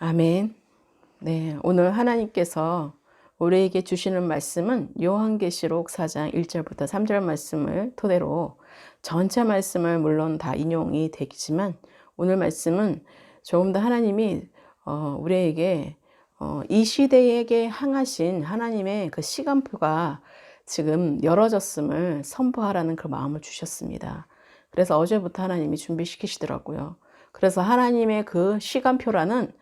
아멘. 네, 오늘 하나님께서 우리에게 주시는 말씀은 요한계시록 4장 1절부터 3절 말씀을 토대로 전체 말씀을 물론 다 인용이 되겠지만 오늘 말씀은 조금 더 하나님이 우리에게 이 시대에게 향하신 하나님의 그 시간표가 지금 열어졌음을 선포하라는 그 마음을 주셨습니다. 그래서 어제부터 하나님이 준비시키시더라고요. 그래서 하나님의 그 시간표라는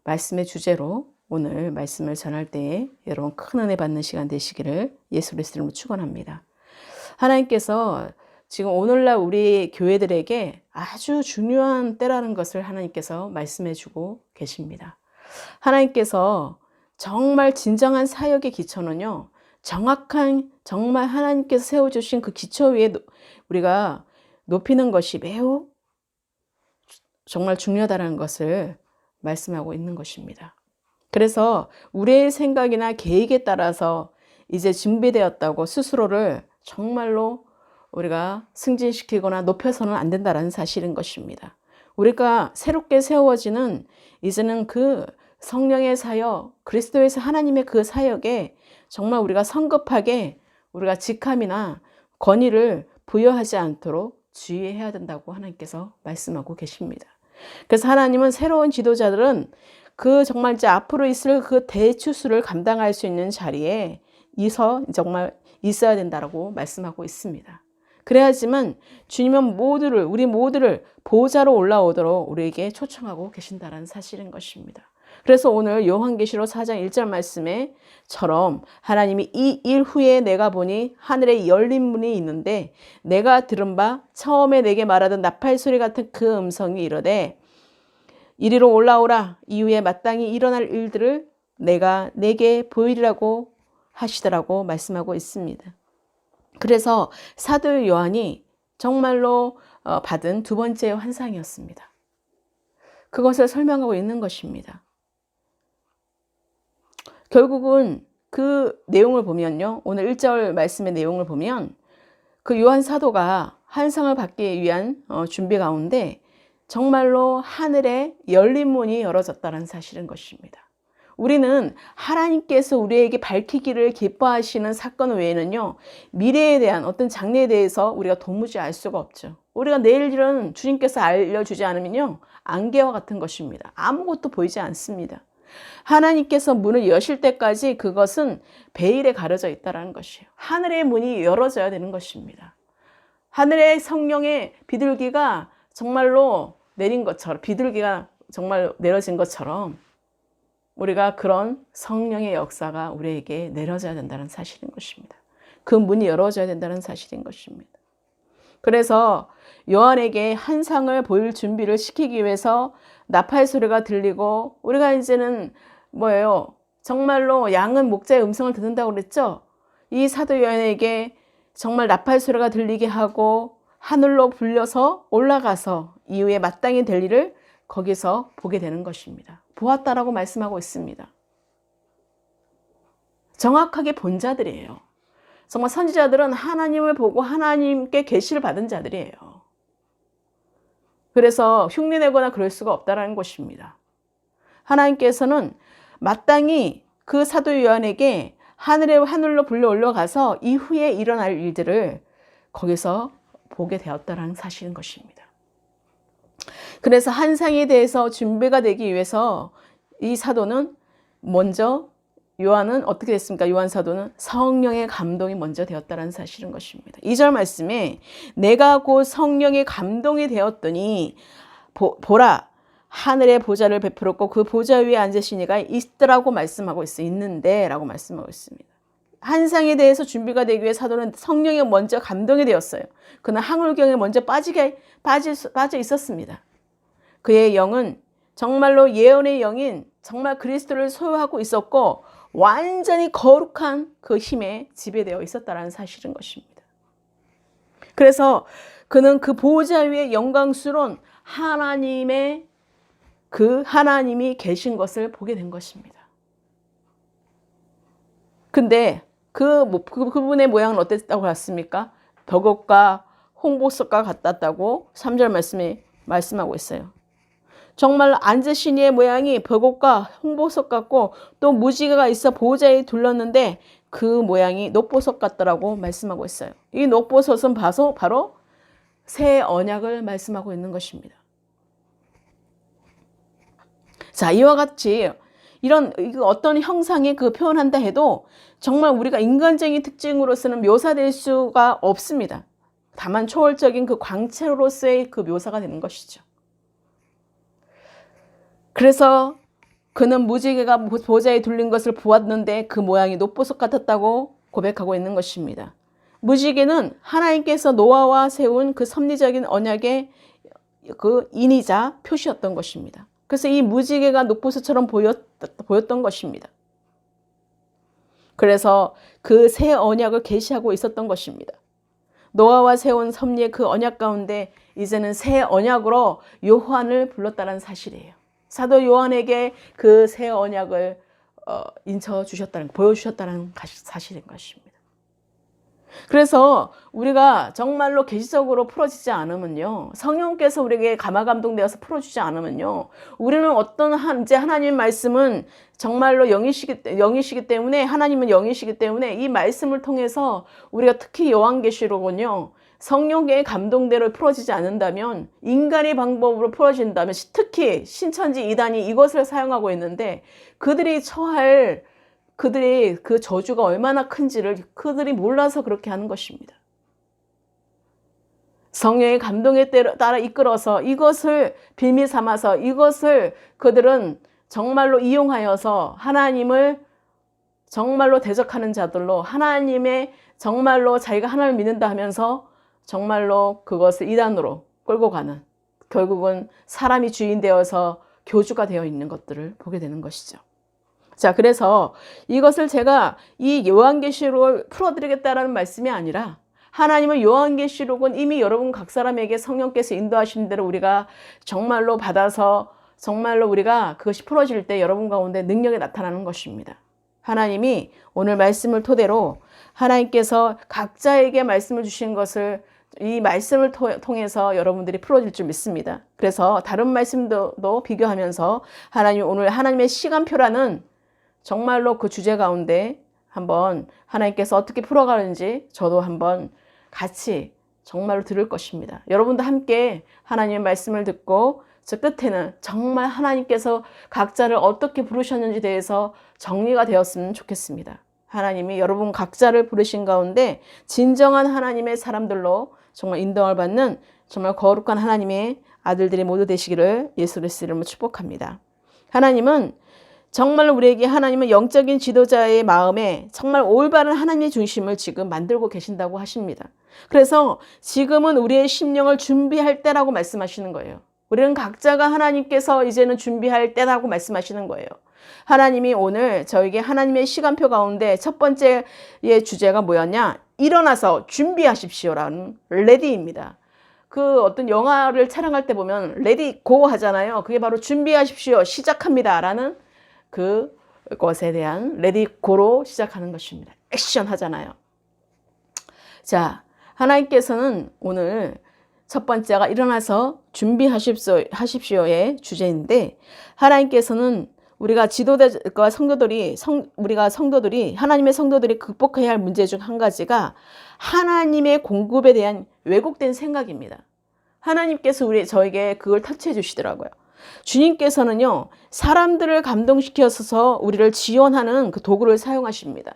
말씀의 주제로 오늘 말씀을 전할 때에 여러분 큰 은혜 받는 시간 되시기를 예수 그리스도로 축원합니다. 하나님께서 지금 오늘날 우리 교회들에게 아주 중요한 때라는 것을 하나님께서 말씀해 주고 계십니다. 하나님께서 정말 진정한 사역의 기초는요, 정확한 정말 하나님께서 세워주신 그 기초 위에 우리가 높이는 것이 매우 정말 중요하다는 것을 말씀하고 있는 것입니다. 그래서 우리의 생각이나 계획에 따라서 이제 준비되었다고 스스로를 정말로 우리가 승진시키거나 높여서는 안 된다는 사실인 것입니다. 우리가 새롭게 세워지는 이제는 그 성령의 사역, 그리스도에서 하나님의 그 사역에 정말 우리가 성급하게 우리가 직함이나 권위를 부여하지 않도록 주의해야 된다고 하나님께서 말씀하고 계십니다. 그래서 하나님은 새로운 지도자들은 그 정말 이제 앞으로 있을 그 대추수를 감당할 수 있는 자리에 정말 있어야 된다고 말씀하고 있습니다. 그래야지만 주님은 우리 모두를 보호자로 올라오도록 우리에게 초청하고 계신다는 사실인 것입니다. 그래서 오늘 요한계시록 4장 1절 말씀에처럼 하나님이 이 일 후에 내가 보니 하늘에 열린 문이 있는데 내가 들은 바 처음에 내게 말하던 나팔 소리 같은 그 음성이 이르되 이리로 올라오라. 이후에 마땅히 일어날 일들을 내가 내게 보이리라고 하시더라고 말씀하고 있습니다. 그래서 사도 요한이 정말로 받은 두 번째 환상이었습니다. 그것을 설명하고 있는 것입니다. 결국은 그 내용을 보면요. 오늘 1절 말씀의 내용을 보면 그 요한 사도가 환상을 받기 위한 준비 가운데 정말로 하늘에 열린 문이 열어졌다는 사실인 것입니다. 우리는 하나님께서 우리에게 밝히기를 기뻐하시는 사건 외에는요, 미래에 대한 어떤 장래에 대해서 우리가 도무지 알 수가 없죠. 우리가 내일 일은 주님께서 알려주지 않으면요, 안개와 같은 것입니다. 아무것도 보이지 않습니다. 하나님께서 문을 여실 때까지 그것은 베일에 가려져 있다는 것이에요. 하늘의 문이 열어져야 되는 것입니다. 하늘의 성령의 비둘기가 정말로 내린 것처럼, 비둘기가 정말 내려진 것처럼 우리가 그런 성령의 역사가 우리에게 내려져야 된다는 사실인 것입니다. 그 문이 열어져야 된다는 사실인 것입니다. 그래서 요한에게 환상을 보일 준비를 시키기 위해서 나팔 소리가 들리고 우리가 이제는 정말로 양은 목자의 음성을 듣는다고 그랬죠? 이 사도 요한에게 정말 나팔 소리가 들리게 하고 하늘로 불려서 올라가서 이후에 마땅히 될 일을 거기서 보게 되는 것입니다. 보았다라고 말씀하고 있습니다. 정확하게 본 자들이에요. 정말 선지자들은 하나님을 보고 하나님께 계시를 받은 자들이에요. 그래서 흉내내거나 그럴 수가 없다는 것입니다. 하나님께서는 마땅히 그 사도 요한에게 하늘로 불려 올라가서 이후에 일어날 일들을 거기서 보게 되었다는 사실인 것입니다. 그래서 환상에 대해서 준비가 되기 위해서 이 사도는 먼저 요한은 어떻게 됐습니까? 요한 사도는 성령의 감동이 먼저 되었다는 사실인 것입니다. 2절 말씀에 내가 곧 성령의 감동이 되었더니 보라 하늘의 보좌를 베풀었고 그 보좌 위에 앉으신 이가 있더라고 말씀하고 있어요. 있는데 라고 말씀하고 있습니다. 환상에 대해서 준비가 되기 위해 사도는 성령에 먼저 감동이 되었어요. 그는 항울경에 먼저 빠져 있었습니다. 그의 영은 정말로 예언의 영인 정말 그리스도를 소유하고 있었고 완전히 거룩한 그 힘에 지배되어 있었다는 사실인 것입니다. 그래서 그는 그 보호자 위에 영광스러운 하나님이 계신 것을 보게 된 것입니다. 근데 그분의 모양은 어땠다고 했습니까? 덕옷과 홍보석과 같았다고 3절 말씀에 말씀하고 있어요. 정말 앉으신 이의 모양이 벽옥과 홍보석 같고 또 무지개가 있어 보호자에 둘렀는데 그 모양이 녹보석 같더라고 말씀하고 있어요. 이 녹보석은 바로 새 언약을 말씀하고 있는 것입니다. 자, 이와 같이 이런 어떤 형상의 그 표현한다 해도 정말 우리가 인간적인 특징으로서는 묘사될 수가 없습니다. 다만 초월적인 그 광채로서의 그 묘사가 되는 것이죠. 그래서 그는 무지개가 보좌에 둘린 것을 보았는데 그 모양이 녹보석 같았다고 고백하고 있는 것입니다. 무지개는 하나님께서 노아와 세운 그 섭리적인 언약의 그 인이자 표시였던 것입니다. 그래서 이 무지개가 녹보석처럼 보였던 것입니다. 그래서 그 새 언약을 계시하고 있었던 것입니다. 노아와 세운 섭리의 그 언약 가운데 이제는 새 언약으로 요한을 불렀다는 사실이에요. 사도 요한에게 그 새 언약을 보여주셨다는 사실인 것입니다. 그래서 우리가 정말로 계시적으로 풀어지지 않으면요, 성령께서 우리에게 감화감동되어서 풀어주지 않으면요, 우리는 이제 하나님의 말씀은 정말로 영이시기 때문에, 하나님은 영이시기 때문에 이 말씀을 통해서 우리가 특히 요한계시록은요, 성령의 감동대로 풀어지지 않는다면, 인간의 방법으로 풀어진다면, 특히 신천지 이단이 이것을 사용하고 있는데 그들이 그 저주가 얼마나 큰지를 그들이 몰라서 그렇게 하는 것입니다. 성령의 감동에 따라 이끌어서 이것을 빌미 삼아서 이것을 그들은 정말로 이용하여서 하나님을 정말로 대적하는 자들로, 하나님의 정말로 자기가 하나님을 믿는다 하면서 정말로 그것을 이단으로 끌고 가는, 결국은 사람이 주인 되어서 교주가 되어 있는 것들을 보게 되는 것이죠. 자, 그래서 이것을 제가 이 요한계시록을 풀어드리겠다라는 말씀이 아니라, 하나님은 요한계시록은 이미 여러분 각 사람에게 성령께서 인도하신 대로 우리가 정말로 받아서 정말로 우리가 그것이 풀어질 때 여러분 가운데 능력이 나타나는 것입니다. 하나님이 오늘 말씀을 토대로 하나님께서 각자에게 말씀을 주신 것을 이 말씀을 통해서 여러분들이 풀어질 줄 믿습니다. 그래서 다른 말씀도 비교하면서 하나님 오늘 하나님의 시간표라는 정말로 그 주제 가운데 한번 하나님께서 어떻게 풀어가는지 저도 한번 같이 정말로 들을 것입니다. 여러분도 함께 하나님의 말씀을 듣고 저 끝에는 정말 하나님께서 각자를 어떻게 부르셨는지 대해서 정리가 되었으면 좋겠습니다. 하나님이 여러분 각자를 부르신 가운데 진정한 하나님의 사람들로 정말 인도를 받는 정말 거룩한 하나님의 아들들이 모두 되시기를 예수 그리스도 이름으로 축복합니다. 하나님은 영적인 지도자의 마음에 정말 올바른 하나님의 중심을 지금 만들고 계신다고 하십니다. 그래서 지금은 우리의 심령을 준비할 때라고 말씀하시는 거예요. 우리는 각자가 하나님께서 이제는 준비할 때라고 말씀하시는 거예요. 하나님이 오늘 저에게 하나님의 시간표 가운데 첫 번째의 주제가 뭐였냐? 일어나서 준비하십시오라는 레디입니다. 그 어떤 영화를 촬영할 때 보면 레디 고 하잖아요. 그게 바로 준비하십시오, 시작합니다 라는 그것에 대한 레디 고로 시작하는 것입니다. 액션 하잖아요. 자, 하나님께서는 오늘 첫 번째가 일어나서 준비하십시오의 주제인데, 하나님께서는 우리가 지도자과 성도들이 하나님의 성도들이 극복해야 할 문제 중 한 가지가 하나님의 공급에 대한 왜곡된 생각입니다. 하나님께서 저에게 그걸 터치해 주시더라고요. 주님께서는요, 사람들을 감동시켜서 우리를 지원하는 그 도구를 사용하십니다.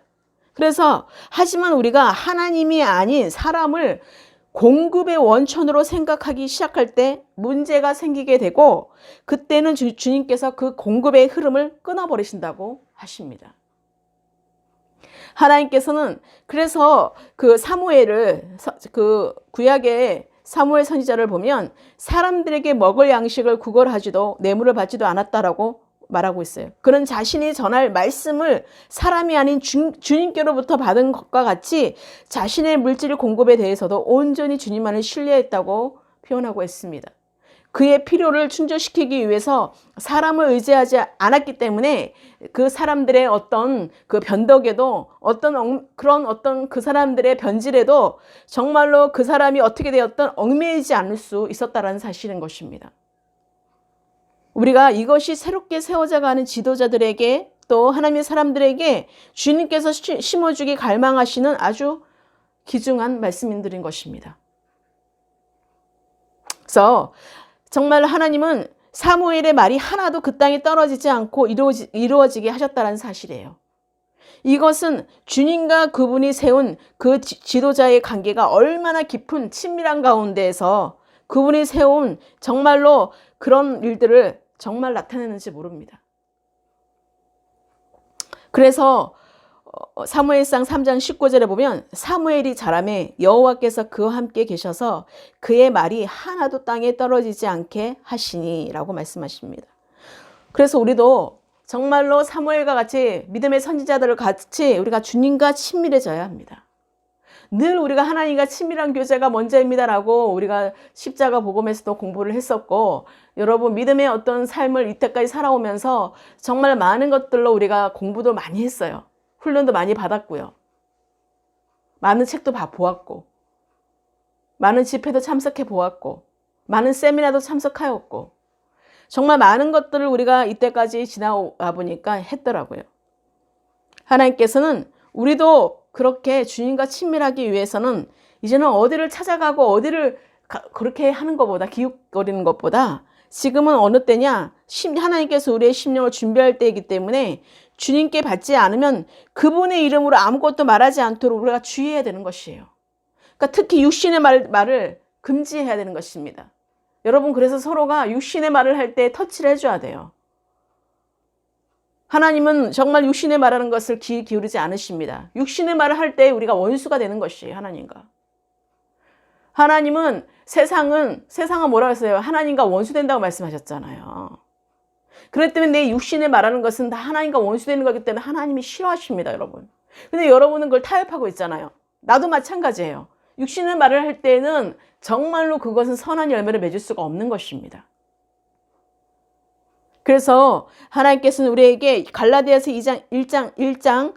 그래서 하지만 우리가 하나님이 아닌 사람을 공급의 원천으로 생각하기 시작할 때 문제가 생기게 되고, 그때는 주님께서 그 공급의 흐름을 끊어버리신다고 하십니다. 하나님께서는 그래서 그 구약의 사무엘 선지자를 보면 사람들에게 먹을 양식을 구걸하지도 뇌물을 받지도 않았다라고 말하고 있어요. 그는 자신이 전할 말씀을 사람이 아닌 주님께로부터 받은 것과 같이 자신의 물질 공급에 대해서도 온전히 주님만을 신뢰했다고 표현하고 있습니다. 그의 필요를 충족시키기 위해서 사람을 의지하지 않았기 때문에 그 사람들의 어떤 그 변덕에도 그 사람들의 변질에도 정말로 그 사람이 어떻게 되었든 얽매이지 않을 수 있었다라는 사실인 것입니다. 우리가 이것이 새롭게 세워져 가는 지도자들에게 또 하나님의 사람들에게 주님께서 심어주기 갈망하시는 아주 귀중한 말씀들인 것입니다. 그래서 정말 하나님은 사무엘의 말이 하나도 그 땅에 떨어지지 않고 이루어지게 하셨다는 사실이에요. 이것은 주님과 그분이 세운 그 지도자의 관계가 얼마나 깊은 친밀한 가운데에서 그분이 세운 정말로 그런 일들을 정말 나타내는지 모릅니다. 그래서 사무엘상 3장 19절에 보면 사무엘이 자라매 여호와께서 그와 함께 계셔서 그의 말이 하나도 땅에 떨어지지 않게 하시니 라고 말씀하십니다. 그래서 우리도 정말로 사무엘과 같이 믿음의 선지자들을 같이 우리가 주님과 친밀해져야 합니다. 늘 우리가 하나님과 친밀한 교제가 먼저입니다라고 우리가 십자가 복음에서도 공부를 했었고, 여러분 믿음의 어떤 삶을 이때까지 살아오면서 정말 많은 것들로 우리가 공부도 많이 했어요. 훈련도 많이 받았고요. 많은 책도 보았고, 많은 집회도 참석해 보았고, 많은 세미나도 참석하였고, 정말 많은 것들을 우리가 이때까지 지나와 보니까 했더라고요. 하나님께서는 우리도 그렇게 주님과 친밀하기 위해서는 이제는 어디를 찾아가고 어디를 그렇게 하는 것보다, 기웃거리는 것보다 지금은 어느 때냐? 하나님께서 우리의 심령을 준비할 때이기 때문에 주님께 받지 않으면 그분의 이름으로 아무것도 말하지 않도록 우리가 주의해야 되는 것이에요. 그러니까 특히 육신의 말을 금지해야 되는 것입니다. 여러분, 그래서 서로가 육신의 말을 할 때 터치를 해줘야 돼요. 하나님은 정말 육신의 말하는 것을 귀 기울이지 않으십니다. 육신의 말을 할 때 우리가 원수가 되는 것이에요, 하나님과. 하나님은 세상은 뭐라고 했어요? 하나님과 원수된다고 말씀하셨잖아요. 그렇기 때문에 내 육신에 말하는 것은 다 하나님과 원수되는 거기 때문에 하나님이 싫어하십니다, 여러분. 근데 여러분은 그걸 타협하고 있잖아요. 나도 마찬가지예요. 육신의 말을 할 때는 정말로 그것은 선한 열매를 맺을 수가 없는 것입니다. 그래서 하나님께서는 우리에게 갈라디아서 1장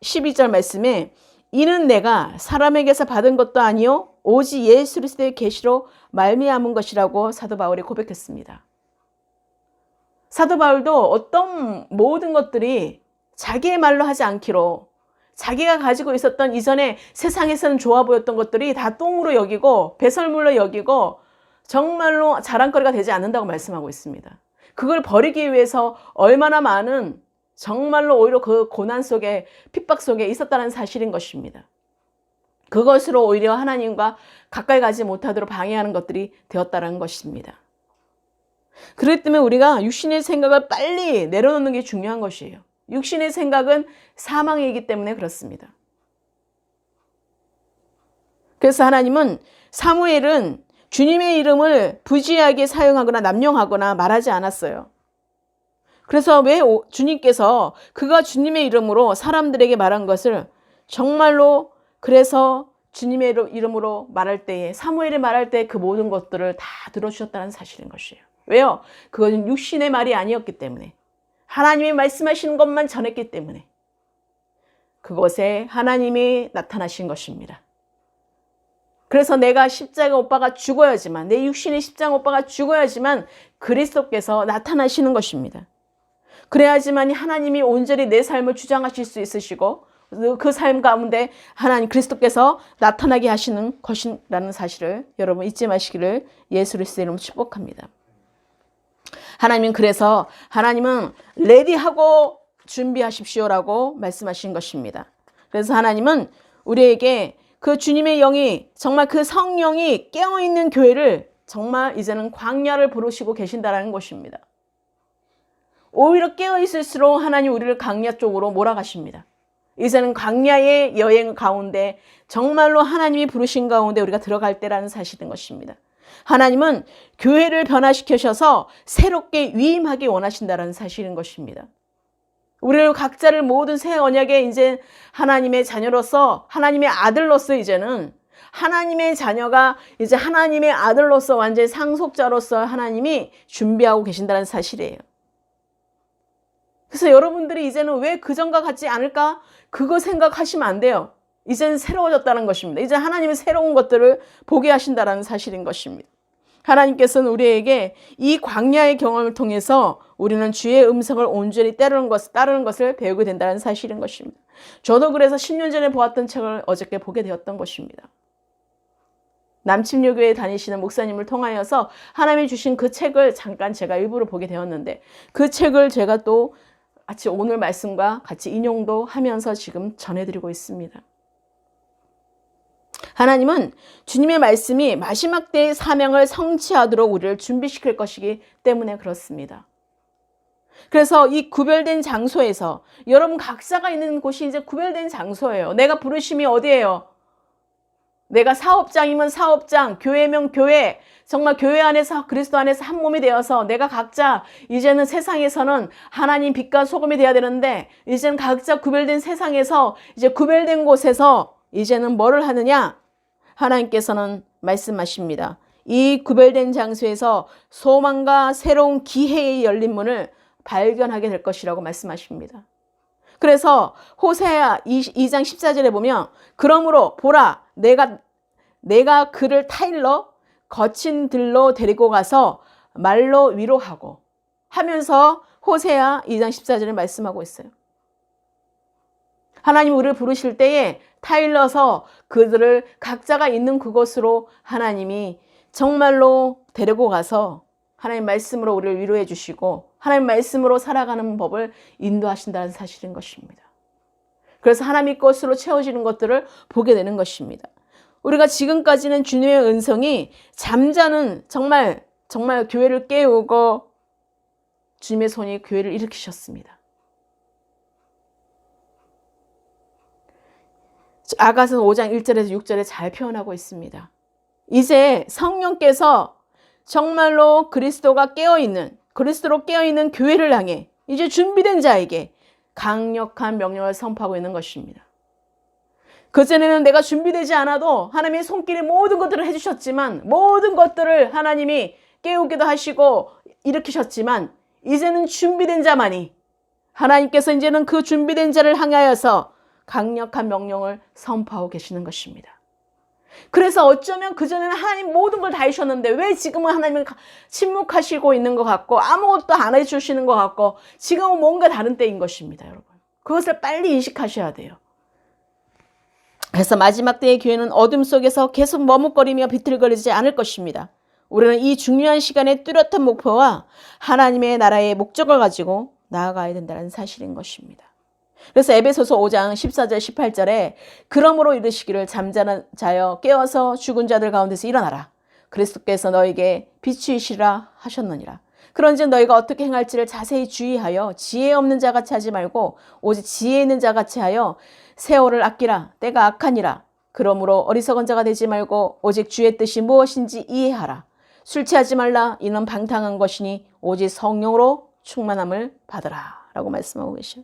12절 말씀에 이는 내가 사람에게서 받은 것도 아니요 오직 예수 그리스도의 계시로 말미암은 것이라고 사도 바울이 고백했습니다. 사도 바울도 어떤 모든 것들이 자기의 말로 하지 않기로, 자기가 가지고 있었던 이전에 세상에서는 좋아 보였던 것들이 다 똥으로 여기고 배설물로 여기고 정말로 자랑거리가 되지 않는다고 말씀하고 있습니다. 그걸 버리기 위해서 얼마나 많은 정말로 오히려 그 고난 속에, 핍박 속에 있었다는 사실인 것입니다. 그것으로 오히려 하나님과 가까이 가지 못하도록 방해하는 것들이 되었다는 것입니다. 그렇기 때문에 우리가 육신의 생각을 빨리 내려놓는 게 중요한 것이에요. 육신의 생각은 사망이기 때문에 그렇습니다. 그래서 하나님은 사무엘은 주님의 이름을 부지하게 사용하거나 남용하거나 말하지 않았어요. 그래서 왜 주님께서 그가 주님의 이름으로 사람들에게 말한 것을 정말로, 그래서 주님의 이름으로 말할 때에, 사무엘이 말할 때 그 모든 것들을 다 들어주셨다는 사실인 것이에요. 왜요? 그것은 육신의 말이 아니었기 때문에, 하나님이 말씀하시는 것만 전했기 때문에 그것에 하나님이 나타나신 것입니다. 그래서 내가 십자가 오빠가 죽어야지만, 내 육신의 십자가 오빠가 죽어야지만 그리스도께서 나타나시는 것입니다. 그래야지만 하나님이 온전히 내 삶을 주장하실 수 있으시고 그 삶 가운데 하나님 그리스도께서 나타나게 하시는 것이라는 사실을 여러분 잊지 마시기를 예수 그리스도의 이름으로 축복합니다. 하나님은 그래서 하나님은 레디하고 준비하십시오라고 말씀하신 것입니다. 그래서 하나님은 우리에게 그 주님의 영이, 정말 그 성령이 깨어있는 교회를 정말 이제는 광야를 부르시고 계신다는 것입니다. 오히려 깨어있을수록 하나님 우리를 광야 쪽으로 몰아가십니다. 이제는 광야의 여행 가운데 정말로 하나님이 부르신 가운데 우리가 들어갈 때라는 사실인 것입니다. 하나님은 교회를 변화시키셔서 새롭게 위임하기 원하신다는 사실인 것입니다. 우리를 각자를 모든 새 언약에 이제 하나님의 자녀로서, 하나님의 아들로서, 이제는 하나님의 자녀가 이제 하나님의 아들로서 완전히 상속자로서 하나님이 준비하고 계신다는 사실이에요. 그래서 여러분들이 이제는 왜 그전과 같지 않을까? 그거 생각하시면 안 돼요. 이제는 새로워졌다는 것입니다. 이제 하나님의 새로운 것들을 보게 하신다는 사실인 것입니다. 하나님께서는 우리에게 이 광야의 경험을 통해서 우리는 주의 음성을 온전히 따르는 것을 배우게 된다는 사실인 것입니다. 저도 그래서 10년 전에 보았던 책을 어저께 보게 되었던 것입니다. 남침교회에 다니시는 목사님을 통하여서 하나님이 주신 그 책을 잠깐 제가 일부러 보게 되었는데, 그 책을 제가 또 같이 오늘 말씀과 같이 인용도 하면서 지금 전해드리고 있습니다. 하나님은 주님의 말씀이 마지막 때의 사명을 성취하도록 우리를 준비시킬 것이기 때문에 그렇습니다. 그래서 이 구별된 장소에서, 여러분 각자가 있는 곳이 이제 구별된 장소예요. 내가 부르심이 어디예요? 내가 사업장이면 사업장, 교회면 교회, 정말 교회 안에서 그리스도 안에서 한 몸이 되어서 내가 각자 이제는 세상에서는 하나님 빛과 소금이 되어야 되는데, 이제는 각자 구별된 세상에서 이제 구별된 곳에서 이제는 뭐를 하느냐? 하나님께서는 말씀하십니다. 이 구별된 장소에서 소망과 새로운 기회의 열린 문을 발견하게 될 것이라고 말씀하십니다. 그래서 호세아 2장 14절에 보면, 그러므로 보라, 내가 그를 타일러 거친 들로 데리고 가서 말로 위로하고 하면서 호세아 2장 14절에 말씀하고 있어요. 하나님 우리를 부르실 때에 타일러서 그들을 각자가 있는 그곳으로 하나님이 정말로 데리고 가서 하나님 말씀으로 우리를 위로해 주시고 하나님 말씀으로 살아가는 법을 인도하신다는 사실인 것입니다. 그래서 하나님의 것으로 채워지는 것들을 보게 되는 것입니다. 우리가 지금까지는 주님의 은성이 잠자는 정말 교회를 깨우고 주님의 손이 교회를 일으키셨습니다. 아가서 5장 1절에서 6절에 잘 표현하고 있습니다. 이제 성령께서 정말로 그리스도로 깨어있는 교회를 향해 이제 준비된 자에게 강력한 명령을 선포하고 있는 것입니다. 그전에는 내가 준비되지 않아도 하나님의 손길이 모든 것들을 해주셨지만, 모든 것들을 하나님이 깨우기도 하시고 일으키셨지만, 이제는 준비된 자만이, 하나님께서 이제는 그 준비된 자를 향하여서 강력한 명령을 선포하고 계시는 것입니다. 그래서 어쩌면 그전에는 하나님 모든 걸 다 해주셨는데 왜 지금은 하나님은 침묵하시고 있는 것 같고 아무것도 안 해주시는 것 같고 지금은 뭔가 다른 때인 것입니다. 여러분, 그것을 빨리 인식하셔야 돼요. 그래서 마지막 때의 교회는 어둠 속에서 계속 머뭇거리며 비틀거리지 않을 것입니다. 우리는 이 중요한 시간에 뚜렷한 목표와 하나님의 나라의 목적을 가지고 나아가야 된다는 사실인 것입니다. 그래서 에베소서 5장 14절 18절에 그러므로 이르시기를 잠자는 자여 깨어서 죽은 자들 가운데서 일어나라. 그리스도께서 너에게 빛이시라 하셨느니라. 그런즉 너희가 어떻게 행할지를 자세히 주의하여 지혜 없는 자같이 하지 말고 오직 지혜 있는 자같이 하여 세월을 아끼라. 때가 악하니라. 그러므로 어리석은 자가 되지 말고 오직 주의 뜻이 무엇인지 이해하라. 술 취하지 말라. 이는 방탕한 것이니 오직 성령으로 충만함을 받으라. 라고 말씀하고 계셔요.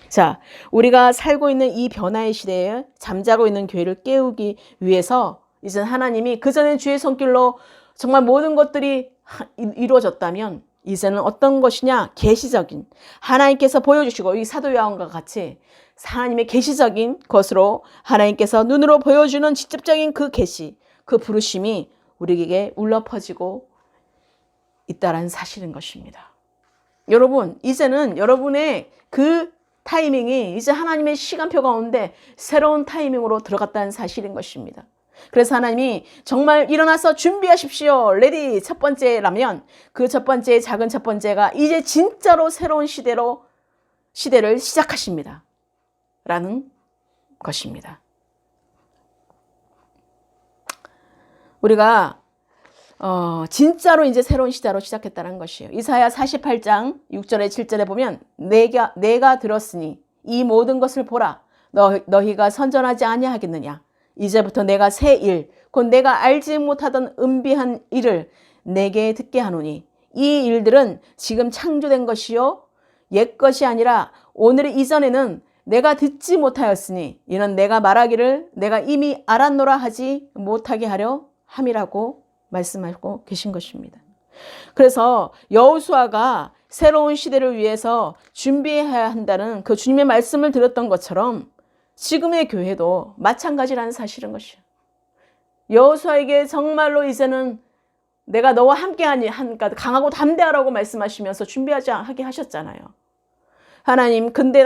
자, 우리가 살고 있는 이 변화의 시대에 잠자고 있는 교회를 깨우기 위해서 이제 하나님이 그전에 주의 손길로 정말 모든 것들이 이루어졌다면 이제는 어떤 것이냐? 계시적인 하나님께서 보여주시고 이 사도 요한과 같이 하나님의 계시적인 것으로 하나님께서 눈으로 보여주는 직접적인 그 계시, 그 부르심이 우리에게 울려 퍼지고 있다는 사실인 것입니다. 여러분, 이제는 여러분의 그 타이밍이 이제 하나님의 시간표 가운데 새로운 타이밍으로 들어갔다는 사실인 것입니다. 그래서 하나님이 정말 일어나서 준비하십시오. 레디 첫 번째라면 그 첫 번째 작은 첫 번째가 이제 진짜로 새로운 시대를 시작하십니다. 라는 것입니다. 우리가 진짜로 이제 새로운 시대로 시작했다는 것이에요. 이사야 48장 6절에 7절에 보면 내가 들었으니 이 모든 것을 보라. 너희가 선전하지 아니하겠느냐. 이제부터 내가 새 일, 곧 내가 알지 못하던 은비한 일을 내게 듣게 하노니 이 일들은 지금 창조된 것이요 옛 것이 아니라 오늘 이전에는 내가 듣지 못하였으니 이는 내가 말하기를 내가 이미 알았노라 하지 못하게 하려 함이라고 말씀하고 계신 것입니다. 그래서 여호수아가 새로운 시대를 위해서 준비해야 한다는 그 주님의 말씀을 들었던 것처럼 지금의 교회도 마찬가지라는 사실인 것이에요. 여호수아에게 정말로 이제는 내가 너와 함께 하니까 강하고 담대하라고 말씀하시면서 하게 하셨잖아요. 하나님, 근데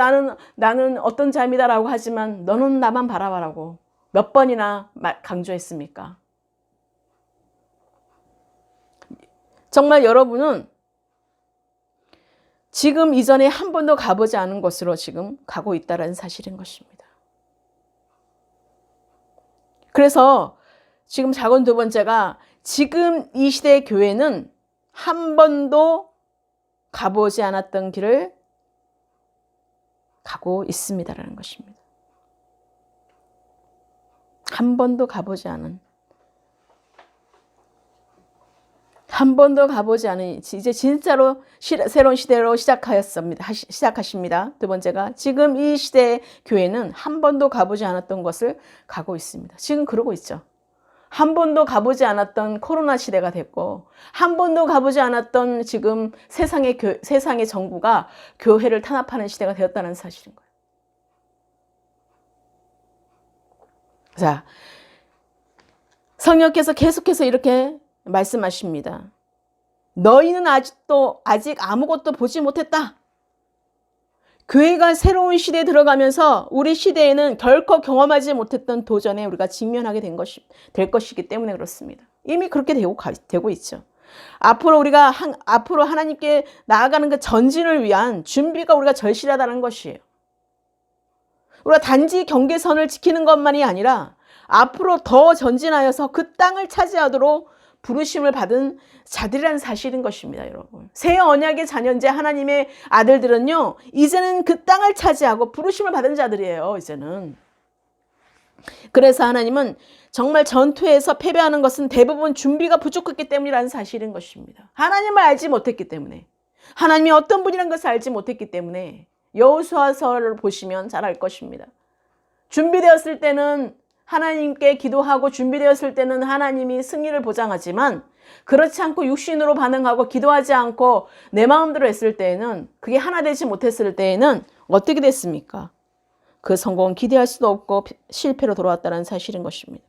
나는 어떤 자입니다라고 하지만 너는 나만 바라봐라고 몇 번이나 강조했습니까? 정말 여러분은 지금 이전에 한 번도 가보지 않은 곳으로 지금 가고 있다는 사실인 것입니다. 그래서 지금 작은 두 번째가 지금 이 시대의 교회는 한 번도 가보지 않았던 길을 가고 있습니다라는 것입니다. 한 번도 가보지 않은, 이제 진짜로 새로운 시대로 시작하십니다. 두 번째가 지금 이 시대의 교회는 한 번도 가보지 않았던 것을 가고 있습니다. 지금 그러고 있죠. 한 번도 가보지 않았던 코로나 시대가 됐고, 한 번도 가보지 않았던 지금 세상의 정부가 교회를 탄압하는 시대가 되었다는 사실인 거예요. 자, 성령께서 계속해서 이렇게 말씀하십니다. 너희는 아직 아무것도 보지 못했다. 교회가 새로운 시대에 들어가면서 우리 시대에는 결코 경험하지 못했던 도전에 우리가 직면하게 될 것이기 때문에 그렇습니다. 이미 그렇게 되고 있죠. 앞으로 하나님께 나아가는 그 전진을 위한 준비가 우리가 절실하다는 것이에요. 우리가 단지 경계선을 지키는 것만이 아니라 앞으로 더 전진하여서 그 땅을 차지하도록 부르심을 받은 자들이라는 사실인 것입니다, 여러분. 새 언약의 자녀인데 하나님의 아들들은요, 이제는 그 땅을 차지하고 부르심을 받은 자들이에요, 이제는. 그래서 하나님은 정말 전투에서 패배하는 것은 대부분 준비가 부족했기 때문이라는 사실인 것입니다. 하나님을 알지 못했기 때문에, 하나님이 어떤 분이라는 것을 알지 못했기 때문에 여호수아서를 보시면 잘 알 것입니다. 준비되었을 때는 하나님께 기도하고 준비되었을 때는 하나님이 승리를 보장하지만 그렇지 않고 육신으로 반응하고 기도하지 않고 내 마음대로 했을 때에는 그게 하나 되지 못했을 때에는 어떻게 됐습니까? 그 성공은 기대할 수도 없고 실패로 돌아왔다는 사실인 것입니다.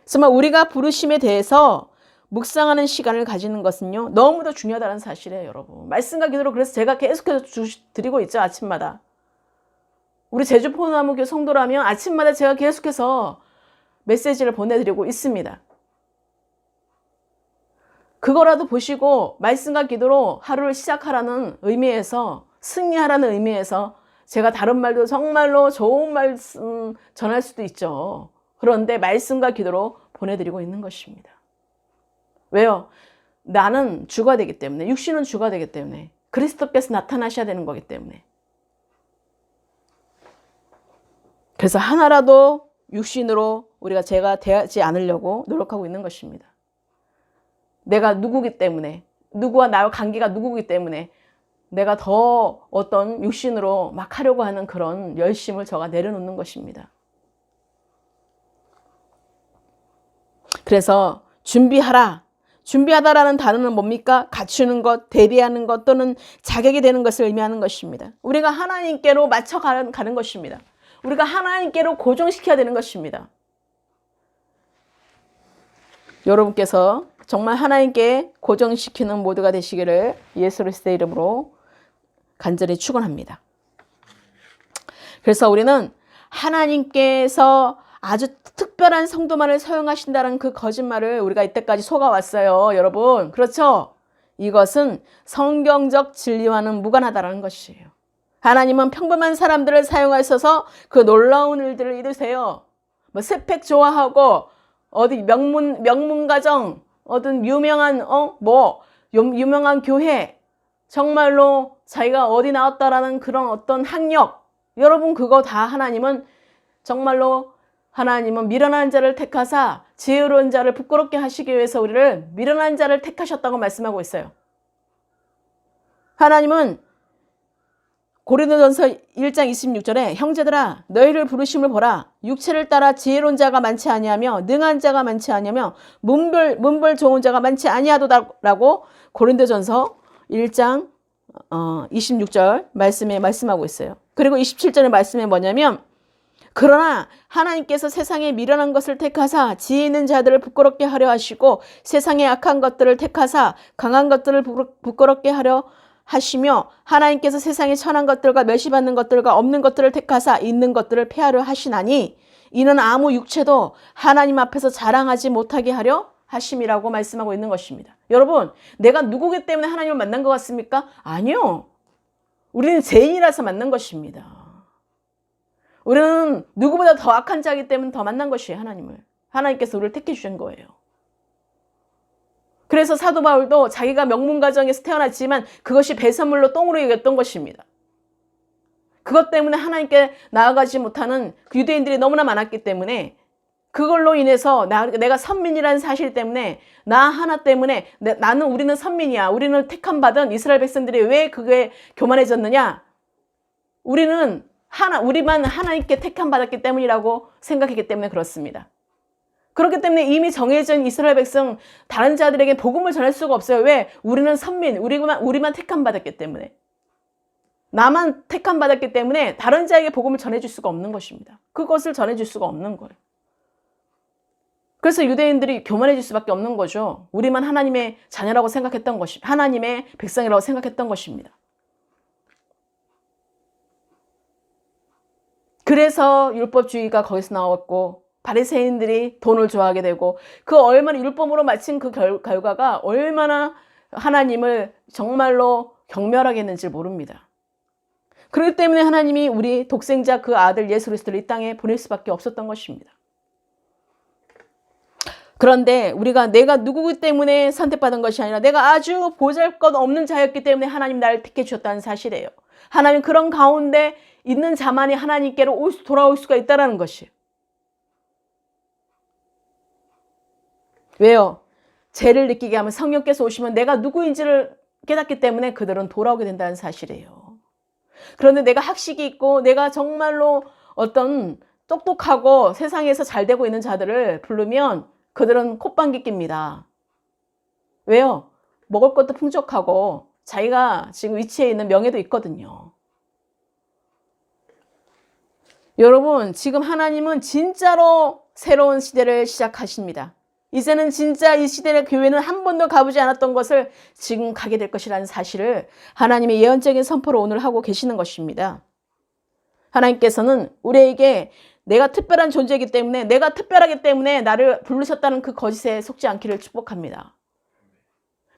정말 우리가 부르심에 대해서 묵상하는 시간을 가지는 것은요, 너무도 중요하다는 사실이에요, 여러분. 말씀과 기도로 그래서 제가 계속해서 드리고 있죠, 아침마다. 우리 제주 포도나무교회 성도라면 아침마다 제가 계속해서 메시지를 보내드리고 있습니다. 그거라도 보시고 말씀과 기도로 하루를 시작하라는 의미에서, 승리하라는 의미에서 제가 다른 말도 정말로 좋은 말씀 전할 수도 있죠. 그런데 말씀과 기도로 보내드리고 있는 것입니다. 왜요? 나는 주가 되기 때문에, 육신은 주가 되기 때문에, 그리스도께서 나타나셔야 되는 거기 때문에. 그래서 하나라도 육신으로 제가 되지 않으려고 노력하고 있는 것입니다. 내가 누구기 때문에, 누구와 나의 관계가 누구기 때문에 내가 더 어떤 육신으로 막 하려고 하는 그런 열심을 제가 내려놓는 것입니다. 그래서 준비하다라는 단어는 뭡니까? 갖추는 것, 대비하는 것 또는 자격이 되는 것을 의미하는 것입니다. 우리가 하나님께로 맞춰가는 것입니다. 우리가 하나님께로 고정시켜야 되는 것입니다. 여러분께서 정말 하나님께 고정시키는 모두가 되시기를 예수 그리스도의 이름으로 간절히 축원합니다. 그래서 우리는 하나님께서 아주 특별한 성도만을 사용하신다는 그 거짓말을 우리가 이때까지 속아왔어요, 여러분. 그렇죠? 이것은 성경적 진리와는 무관하다는 것이에요. 하나님은 평범한 사람들을 사용하셔서 그 놀라운 일들을 이루세요. 스펙 좋아하고 어디 명문 가정, 어떤 유명한 유명한 교회, 정말로 자기가 어디 나왔다라는 그런 어떤 학력, 여러분 그거 다 하나님은 정말로 미련한 자를 택하사 지혜로운 자를 부끄럽게 하시기 위해서 우리를 미련한 자를 택하셨다고 말씀하고 있어요. 하나님은 고린도전서 1장 26절에 형제들아 너희를 부르심을 보라. 육체를 따라 지혜로운 자가 많지 아니하며 능한 자가 많지 아니하며 문벌 좋은 자가 많지 아니하도다라고 고린도전서 1장 26절 말씀에 말씀하고 있어요. 그리고 27절의 말씀에 뭐냐면 그러나 하나님께서 세상에 미련한 것을 택하사 지혜 있는 자들을 부끄럽게 하려 하시고 세상의 악한 것들을 택하사 강한 것들을 부끄럽게 하려 하시며 하나님께서 세상의 천한 것들과 멸시받는 것들과 없는 것들을 택하사 있는 것들을 폐하려 하시나니 이는 아무 육체도 하나님 앞에서 자랑하지 못하게 하려 하심이라고 말씀하고 있는 것입니다. 여러분, 내가 누구기 때문에 하나님을 만난 것 같습니까? 아니요. 우리는 죄인이라서 만난 것입니다. 우리는 누구보다 더 악한 자이기 때문에 더 만난 것이에요. 하나님을. 하나님께서 우리를 택해 주신 거예요. 그래서 사도 바울도 자기가 명문 가정에서 태어났지만 그것이 배설물로 똥으로 여겼던 것입니다. 그것 때문에 하나님께 나아가지 못하는 유대인들이 너무나 많았기 때문에 그걸로 인해서 내가 선민이라는 사실 때문에 나 하나 때문에 우리는 선민이야. 우리는 택함 받은 이스라엘 백성들이 왜 그게 교만해졌느냐? 우리만 하나님께 택함 받았기 때문이라고 생각했기 때문에 그렇습니다. 그렇기 때문에 이미 정해진 이스라엘 백성 다른 자들에게 복음을 전할 수가 없어요. 왜? 우리는 선민, 우리만 택함 받았기 때문에. 나만 택함 받았기 때문에 다른 자에게 복음을 전해줄 수가 없는 것입니다. 그것을 전해줄 수가 없는 거예요. 그래서 유대인들이 교만해질 수밖에 없는 거죠. 우리만 하나님의 자녀라고 생각했던 것입니다. 하나님의 백성이라고 생각했던 것입니다. 그래서 율법주의가 거기서 나왔고 바리새인들이 돈을 좋아하게 되고 그 얼마나 율법으로 마친 그 결과가 얼마나 하나님을 정말로 경멸하게 했는지 모릅니다. 그렇기 때문에 하나님이 우리 독생자 그 아들 예수 그리스도를 이 땅에 보낼 수밖에 없었던 것입니다. 그런데 우리가 내가 누구기 때문에 선택받은 것이 아니라 내가 아주 보잘것없는 자였기 때문에 하나님 나를 택해 주셨다는 사실이에요. 하나님 그런 가운데 있는 자만이 하나님께로 돌아올 수가 있다는 것이에요. 왜요? 죄를 느끼게 하면 성령께서 오시면 내가 누구인지를 깨닫기 때문에 그들은 돌아오게 된다는 사실이에요. 그런데 내가 학식이 있고 내가 정말로 어떤 똑똑하고 세상에서 잘 되고 있는 자들을 부르면 그들은 콧방귀 낍니다. 왜요? 먹을 것도 풍족하고 자기가 지금 위치에 있는 명예도 있거든요. 여러분, 지금 하나님은 진짜로 새로운 시대를 시작하십니다. 이제는 진짜 이 시대의 교회는 한 번도 가보지 않았던 것을 지금 가게 될 것이라는 사실을 하나님의 예언적인 선포를 오늘 하고 계시는 것입니다. 하나님께서는 우리에게 내가 특별한 존재이기 때문에 내가 특별하기 때문에 나를 부르셨다는 그 거짓에 속지 않기를 축복합니다.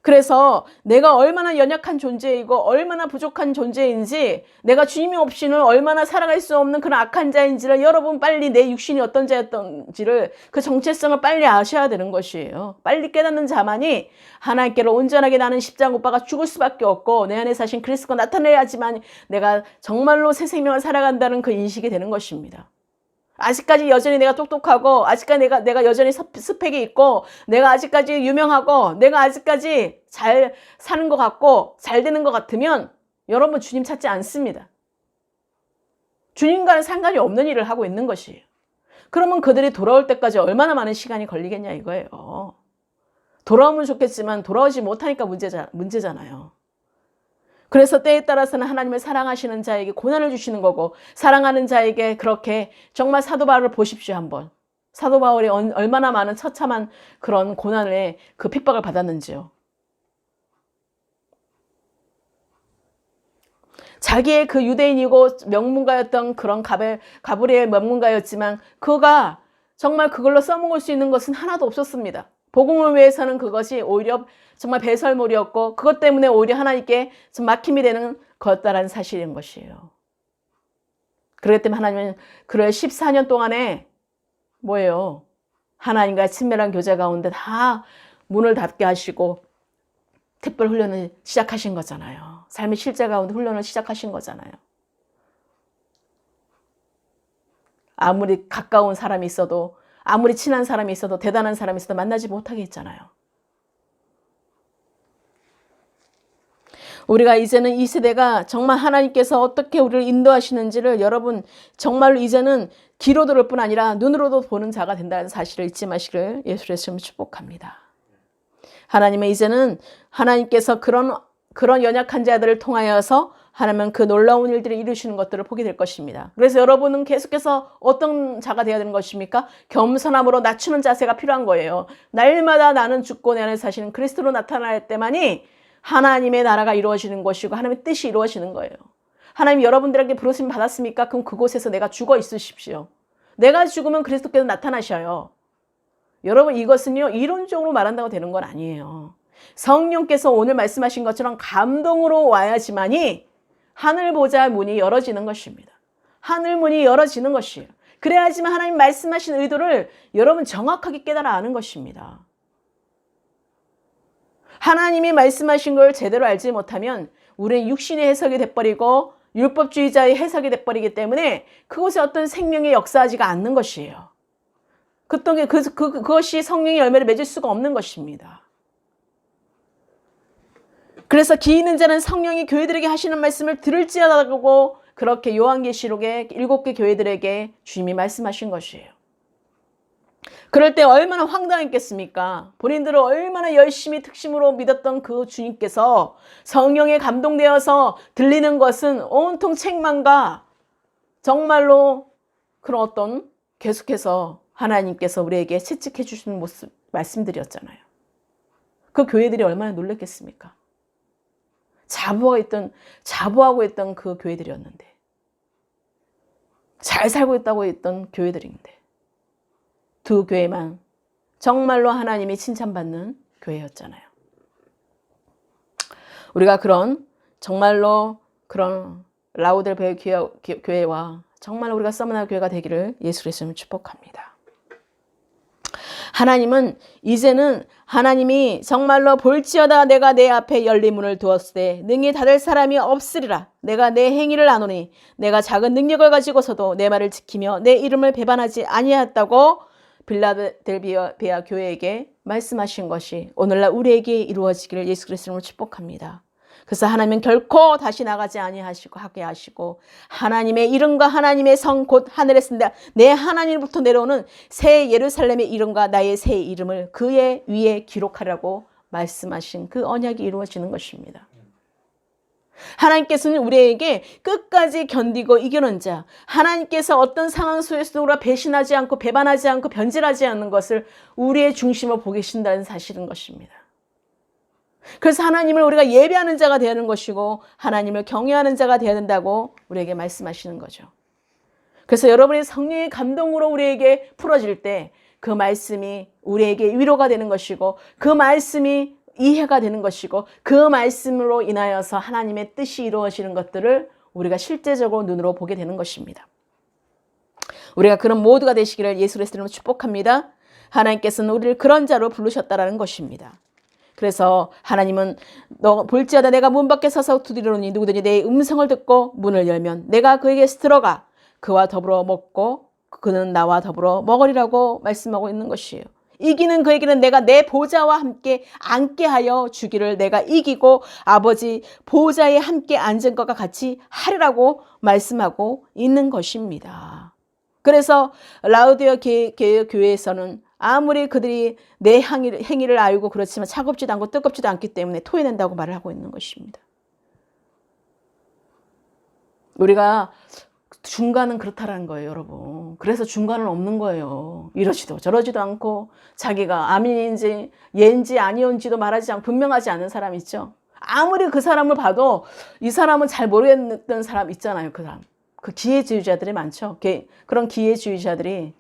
그래서 내가 얼마나 연약한 존재이고 얼마나 부족한 존재인지 내가 주님이 없이는 얼마나 살아갈 수 없는 그런 악한 자인지를 여러분 빨리 내 육신이 어떤 자였던지를 그 정체성을 빨리 아셔야 되는 것이에요. 빨리 깨닫는 자만이 하나님께로 온전하게 나는 십자가 못 박아 죽을 수밖에 없고 내 안에 사신 그리스도가 나타내야지만 내가 정말로 새 생명을 살아간다는 그 인식이 되는 것입니다. 아직까지 여전히 내가 똑똑하고 아직까지 내가 여전히 스펙이 있고 내가 아직까지 유명하고 내가 아직까지 잘 사는 것 같고 잘 되는 것 같으면 여러분 주님 찾지 않습니다. 주님과는 상관이 없는 일을 하고 있는 것이에요. 그러면 그들이 돌아올 때까지 얼마나 많은 시간이 걸리겠냐 이거예요. 돌아오면 좋겠지만 돌아오지 못하니까 문제잖아요. 그래서 때에 따라서는 하나님을 사랑하시는 자에게 고난을 주시는 거고 사랑하는 자에게 그렇게 정말 사도 바울을 보십시오 한번. 사도 바울이 얼마나 많은 처참한 그런 고난의 그 핍박을 받았는지요. 자기의 그 유대인이고 명문가였던 그런 가브리엘 명문가였지만 그가 정말 그걸로 써먹을 수 있는 것은 하나도 없었습니다. 복음을 위해서는 그것이 오히려 정말 배설물이었고 그것 때문에 오히려 하나님께 좀 막힘이 되는 거였다라는 사실인 것이에요. 그렇기 때문에 하나님은 그를 14년 동안에 뭐예요? 하나님과 친밀한 교제 가운데 다 문을 닫게 하시고 특별 훈련을 시작하신 거잖아요. 삶의 실제 가운데 훈련을 시작하신 거잖아요. 아무리 가까운 사람이 있어도 아무리 친한 사람이 있어도 대단한 사람이 있어도 만나지 못하게 했잖아요. 우리가 이제는 이 세대가 정말 하나님께서 어떻게 우리를 인도하시는지를 여러분 정말로 이제는 귀로 들을 뿐 아니라 눈으로도 보는 자가 된다는 사실을 잊지 마시기를 예수의 이름으로 축복합니다. 하나님은 이제는 하나님께서 그런 연약한 자들을 통하여서 하나님은 그 놀라운 일들을 이루시는 것들을 보게 될 것입니다. 그래서 여러분은 계속해서 어떤 자가 되어야 되는 것입니까? 겸손함으로 낮추는 자세가 필요한 거예요. 날마다 나는 죽고 내 안에 사시는 그리스도로 나타날 때만이 하나님의 나라가 이루어지는 것이고 하나님의 뜻이 이루어지는 거예요. 하나님 여러분들에게 부르심 받았습니까? 그럼 그곳에서 내가 죽어 있으십시오. 내가 죽으면 그리스도께서 나타나셔요. 여러분 이것은요 이론적으로 말한다고 되는 건 아니에요. 성령께서 오늘 말씀하신 것처럼 감동으로 와야지만이 하늘 보좌 문이 열어지는 것입니다. 하늘 문이 열어지는 것이에요. 그래야지만 하나님 말씀하신 의도를 여러분 정확하게 깨달아 아는 것입니다. 하나님이 말씀하신 걸 제대로 알지 못하면 우리는 육신의 해석이 돼버리고 율법주의자의 해석이 돼버리기 때문에 그곳에 어떤 생명의 역사하지가 않는 것이에요. 그것이 성령의 열매를 맺을 수가 없는 것입니다. 그래서 기 있는 자는 성령이 교회들에게 하시는 말씀을 들을지어다고 그렇게 요한계시록의 7개 교회들에게 주님이 말씀하신 것이에요. 그럴 때 얼마나 황당했겠습니까? 본인들을 얼마나 열심히 특심으로 믿었던 그 주님께서 성령에 감동되어서 들리는 것은 온통 책망과 정말로 그런 어떤 계속해서 하나님께서 우리에게 채찍해 주시는 모습 말씀들이었잖아요. 그 교회들이 얼마나 놀랐겠습니까? 자부하고 있던 그 교회들이었는데, 잘 살고 있다고 했던 교회들인데, 두 교회만 정말로 하나님이 칭찬받는 교회였잖아요. 우리가 정말로 그런 라우델베 교회와 정말로 우리가 서머나 교회가 되기를 예수 그리스도로 축복합니다. 하나님은 이제는 하나님이 정말로 볼지어다 내가 내 앞에 열린 문을 두었을 때 능히 닫을 사람이 없으리라. 내가 내 행위를 아노니 내가 작은 능력을 가지고서도 내 말을 지키며 내 이름을 배반하지 아니하였다고 빌라델비아 교회에게 말씀하신 것이 오늘날 우리에게 이루어지기를 예수 그리스도로 축복합니다. 그래서 하나님은 결코 다시 나가지 하게 하시고 하나님의 이름과 하나님의 성 곧 하늘에서 내 하나님으로부터 내려오는 새 예루살렘의 이름과 나의 새 이름을 그의 위에 기록하라고 말씀하신 그 언약이 이루어지는 것입니다. 하나님께서는 우리에게 끝까지 견디고 이기는 자, 하나님께서 어떤 상황 속에서도 우리가 배신하지 않고 배반하지 않고 변질하지 않는 것을 우리의 중심으로 보고 계신다는 사실인 것입니다. 그래서 하나님을 우리가 예배하는 자가 되어야 하는 것이고 하나님을 경외하는 자가 되어야 된다고 우리에게 말씀하시는 거죠. 그래서 여러분의 성령의 감동으로 우리에게 풀어질 때 그 말씀이 우리에게 위로가 되는 것이고 그 말씀이 이해가 되는 것이고 그 말씀으로 인하여서 하나님의 뜻이 이루어지는 것들을 우리가 실제적으로 눈으로 보게 되는 것입니다. 우리가 그런 모두가 되시기를 예수 그리스도로 축복합니다. 하나님께서는 우리를 그런 자로 부르셨다라는 것입니다. 그래서 하나님은 너 볼지어다 내가 문 밖에 서서 두드리노니 누구든지 내 음성을 듣고 문을 열면 내가 그에게서 들어가 그와 더불어 먹고 그는 나와 더불어 먹으리라고 말씀하고 있는 것이에요. 이기는 그에게는 내가 내 보좌와 함께 앉게 하여 주기를 내가 이기고 아버지 보좌에 함께 앉은 것과 같이 하리라고 말씀하고 있는 것입니다. 그래서 라우디아 교회에서는 아무리 그들이 내 행위를 알고 그렇지만 차갑지도 않고 뜨겁지도 않기 때문에 토해낸다고 말을 하고 있는 것입니다. 우리가 중간은 그렇다라는 거예요, 여러분. 그래서 중간은 없는 거예요. 이러지도 저러지도 않고 자기가 아민인지 예인지 아니온지도 말하지 않고 분명하지 않은 사람 있죠. 아무리 그 사람을 봐도 이 사람은 잘 모르겠던 사람 있잖아요. 그 사람. 그 기회주의자들이 많죠. 그런 기회주의자들이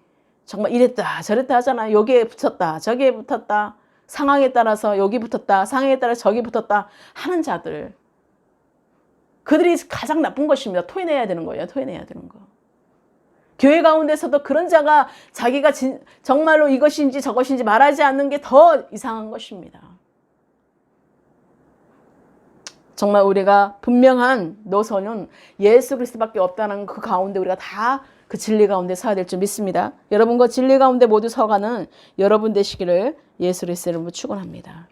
정말 이랬다 저랬다 하잖아요. 여기에 붙었다 저기에 붙었다 상황에 따라서 여기 붙었다 상황에 따라서 저기 붙었다 하는 자들, 그들이 가장 나쁜 것입니다. 토해내야 되는 거예요. 토해내야 되는 거. 교회 가운데서도 그런 자가 자기가 정말로 이것인지 저것인지 말하지 않는 게 더 이상한 것입니다. 정말 우리가 분명한 노선은 예수 그리스도밖에 없다는 그 가운데 우리가 다 그 진리 가운데 서야 될 줄 믿습니다. 여러분 그 진리 가운데 모두 서가는 여러분 되시기를 예수 그리스도로 축원합니다.